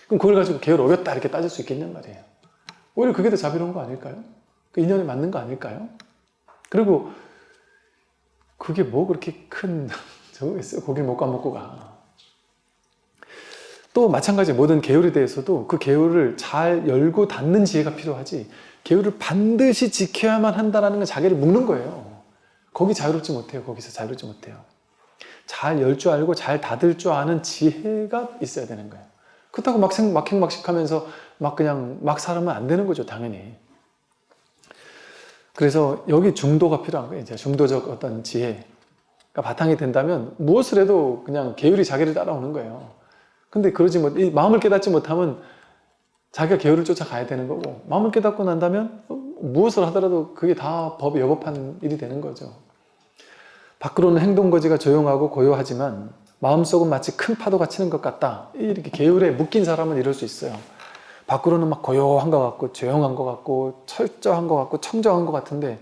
그럼 그걸 가지고 계율 어겼다 이렇게 따질 수 있겠냔 말이에요. 오히려 그게 더 자비로운 거 아닐까요? 그 인연에 맞는 거 아닐까요? 그리고 그게 뭐 그렇게 큰 저거 있어요. 고기를 먹고 안 먹고 가. 또 마찬가지 모든 계율에 대해서도 그 계율을 잘 열고 닫는 지혜가 필요하지, 계율을 반드시 지켜야만 한다는 건 자기를 묶는 거예요. 거기 자유롭지 못해요. 거기서 자유롭지 못해요. 잘 열 줄 알고 잘 닫을 줄 아는 지혜가 있어야 되는 거예요. 그렇다고 막행막식하면서 그냥 막 살으면 안 되는 거죠. 당연히. 그래서 여기 중도가 필요한 거예요. 이제 중도적 어떤 지혜가 바탕이 된다면 무엇을 해도 그냥 계율이 자기를 따라오는 거예요. 근데 이 마음을 깨닫지 못하면 자기가 계율을 쫓아가야 되는 거고, 마음을 깨닫고 난다면 무엇을 하더라도 그게 다 법에 여법한 일이 되는 거죠. 밖으로는 행동거지가 조용하고 고요하지만 마음속은 마치 큰 파도가 치는 것 같다. 이렇게 계율에 묶인 사람은 이럴 수 있어요. 밖으로는 막 고요한 것 같고 조용한 것 같고 철저한 것 같고 청정한 것 같은데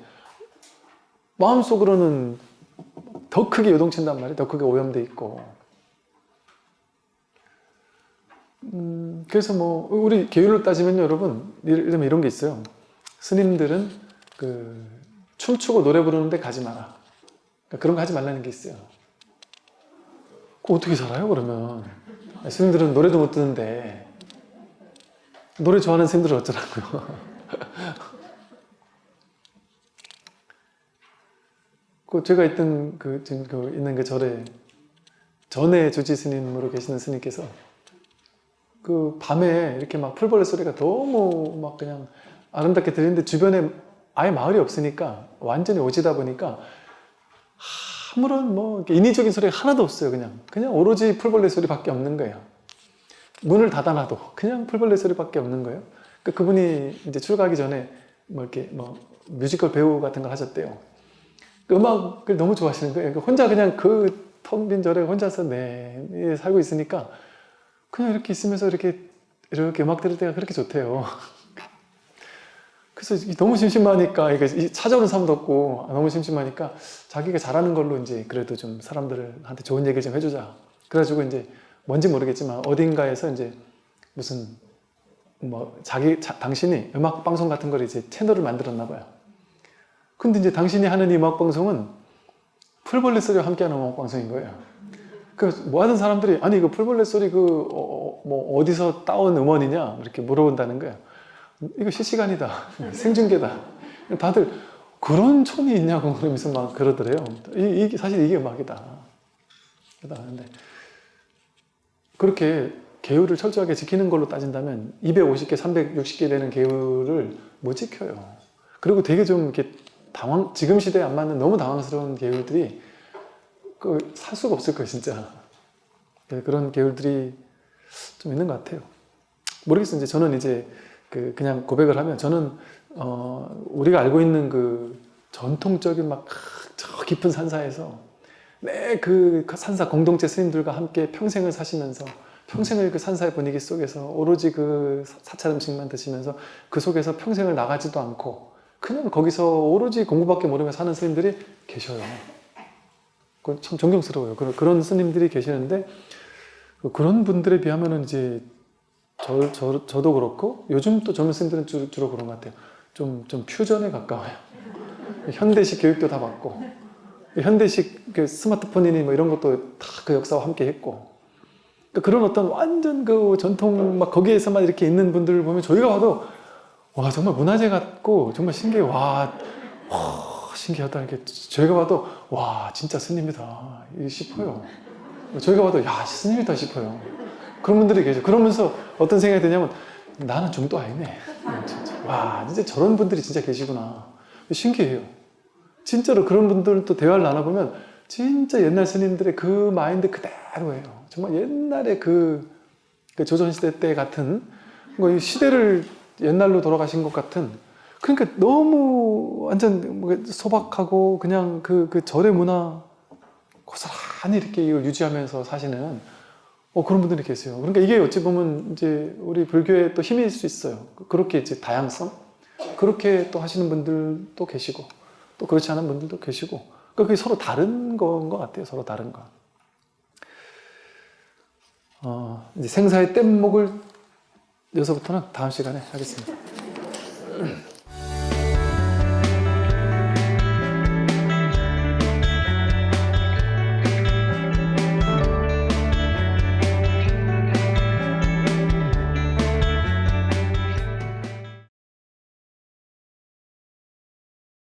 마음속으로는 더 크게 요동친단 말이에요. 더 크게 오염돼 있고. 그래서 우리 계율로 따지면 여러분, 예를 들면 이런 게 있어요. 스님들은 춤추고 노래 부르는데 가지 마라. 그런 거 하지 말라는 게 있어요. 어떻게 살아요 그러면? 스님들은 노래도 못 듣는데 노래 좋아하는 스님들은 어쩌라고요? 제가 있던 있는 그 절에 전에 주지 스님으로 계시는 스님께서 밤에 이렇게 막 풀벌레 소리가 너무 그냥 아름답게 들리는데 주변에 아예 마을이 없으니까 완전히 오지다 보니까 아무런 인위적인 소리가 하나도 없어요. 그냥 오로지 풀벌레 소리밖에 없는 거예요. 문을 닫아놔도 그냥 풀벌레 소리밖에 없는 거예요. 그분이 이제 출가하기 전에 뮤지컬 배우 같은 걸 하셨대요. 음악을 너무 좋아하시는 거예요. 혼자 그냥 텅 빈 절에 혼자서 살고 있으니까 그냥 이렇게 있으면서 이렇게 음악 들을 때가 그렇게 좋대요. 그래서 너무 심심하니까, 찾아오는 사람도 없고 너무 심심하니까 자기가 잘하는 걸로 이제 그래도 좀 사람들한테 좋은 얘기를 좀 해주자. 그래가지고 이제 뭔지 모르겠지만 어딘가에서 이제 무슨 당신이 음악 방송 같은 걸 이제 채널을 만들었나 봐요. 근데 이제 당신이 하는 이 음악 방송은 풀벌레 소리와 함께하는 음악 방송인 거예요. 뭐 하는 사람들이 이거 풀벌레 소리 어디서 따온 음원이냐 이렇게 물어본다는 거예요. 이거 실시간이다. 생중계다. 다들 그런 촌이 있냐고 그러면서 막 그러더래요. 사실 이게 음악이다. 근데 그렇게 계율을 철저하게 지키는 걸로 따진다면 250개, 360개 되는 계율을 못 지켜요. 그리고 되게 좀 이렇게 지금 시대에 안 맞는 너무 당황스러운 계율들이 살 수가 없을 거예요, 진짜. 그런 계율들이 좀 있는 것 같아요. 모르겠어요. 저는 그냥 고백을 하면 저는 우리가 알고 있는 전통적인 저 깊은 산사에서 그 산사 공동체 스님들과 함께 평생을 사시면서 평생을 그 산사의 분위기 속에서 오로지 그 사찰 음식만 드시면서 그 속에서 평생을 나가지도 않고 그냥 거기서 오로지 공부밖에 모르며 사는 스님들이 계셔요. 참 존경스러워요. 그런 스님들이 계시는데 그런 분들에 비하면은 이제 저도 그렇고 요즘 또 젊은 스님들은 주로 그런 것 같아요. 좀 퓨전에 가까워요. 현대식 교육도 다 받고 현대식 그 스마트폰이니 뭐 이런 것도 다 그 역사와 함께 했고 그런 어떤 완전 그 전통 막 거기에서만 이렇게 있는 분들을 보면 저희가 봐도 와 정말 문화재 같고 정말 신기해. 와 신기하다. 이렇게 저희가 봐도 와 진짜 스님이다 싶어요. 저희가 봐도 야 스님이다 싶어요. 그런 분들이 계셔. 그러면서 어떤 생각이 드냐면 나는 좀 또 아니네. 진짜. 와 진짜 저런 분들이 진짜 계시구나. 신기해요. 진짜로 그런 분들도 대화를 나눠보면 진짜 옛날 스님들의 그 마인드 그대로예요. 정말 옛날에 그 조선시대 때 같은 뭐 시대를 옛날로 돌아가신 것 같은 그러니까 너무 완전 소박하고 그냥 그 절의 문화 고스란히 이렇게 이걸 유지하면서 사시는 그런 분들이 계세요. 그러니까 이게 어찌 보면 이제 우리 불교의 또 힘일 수 있어요. 그렇게 이제 다양성 그렇게 또 하시는 분들도 계시고 또 그렇지 않은 분들도 계시고 그러니까 그게 서로 다른 건 것 같아요. 서로 다른 거. 이제 생사의 뗏목을 여기서부터는 다음 시간에 하겠습니다.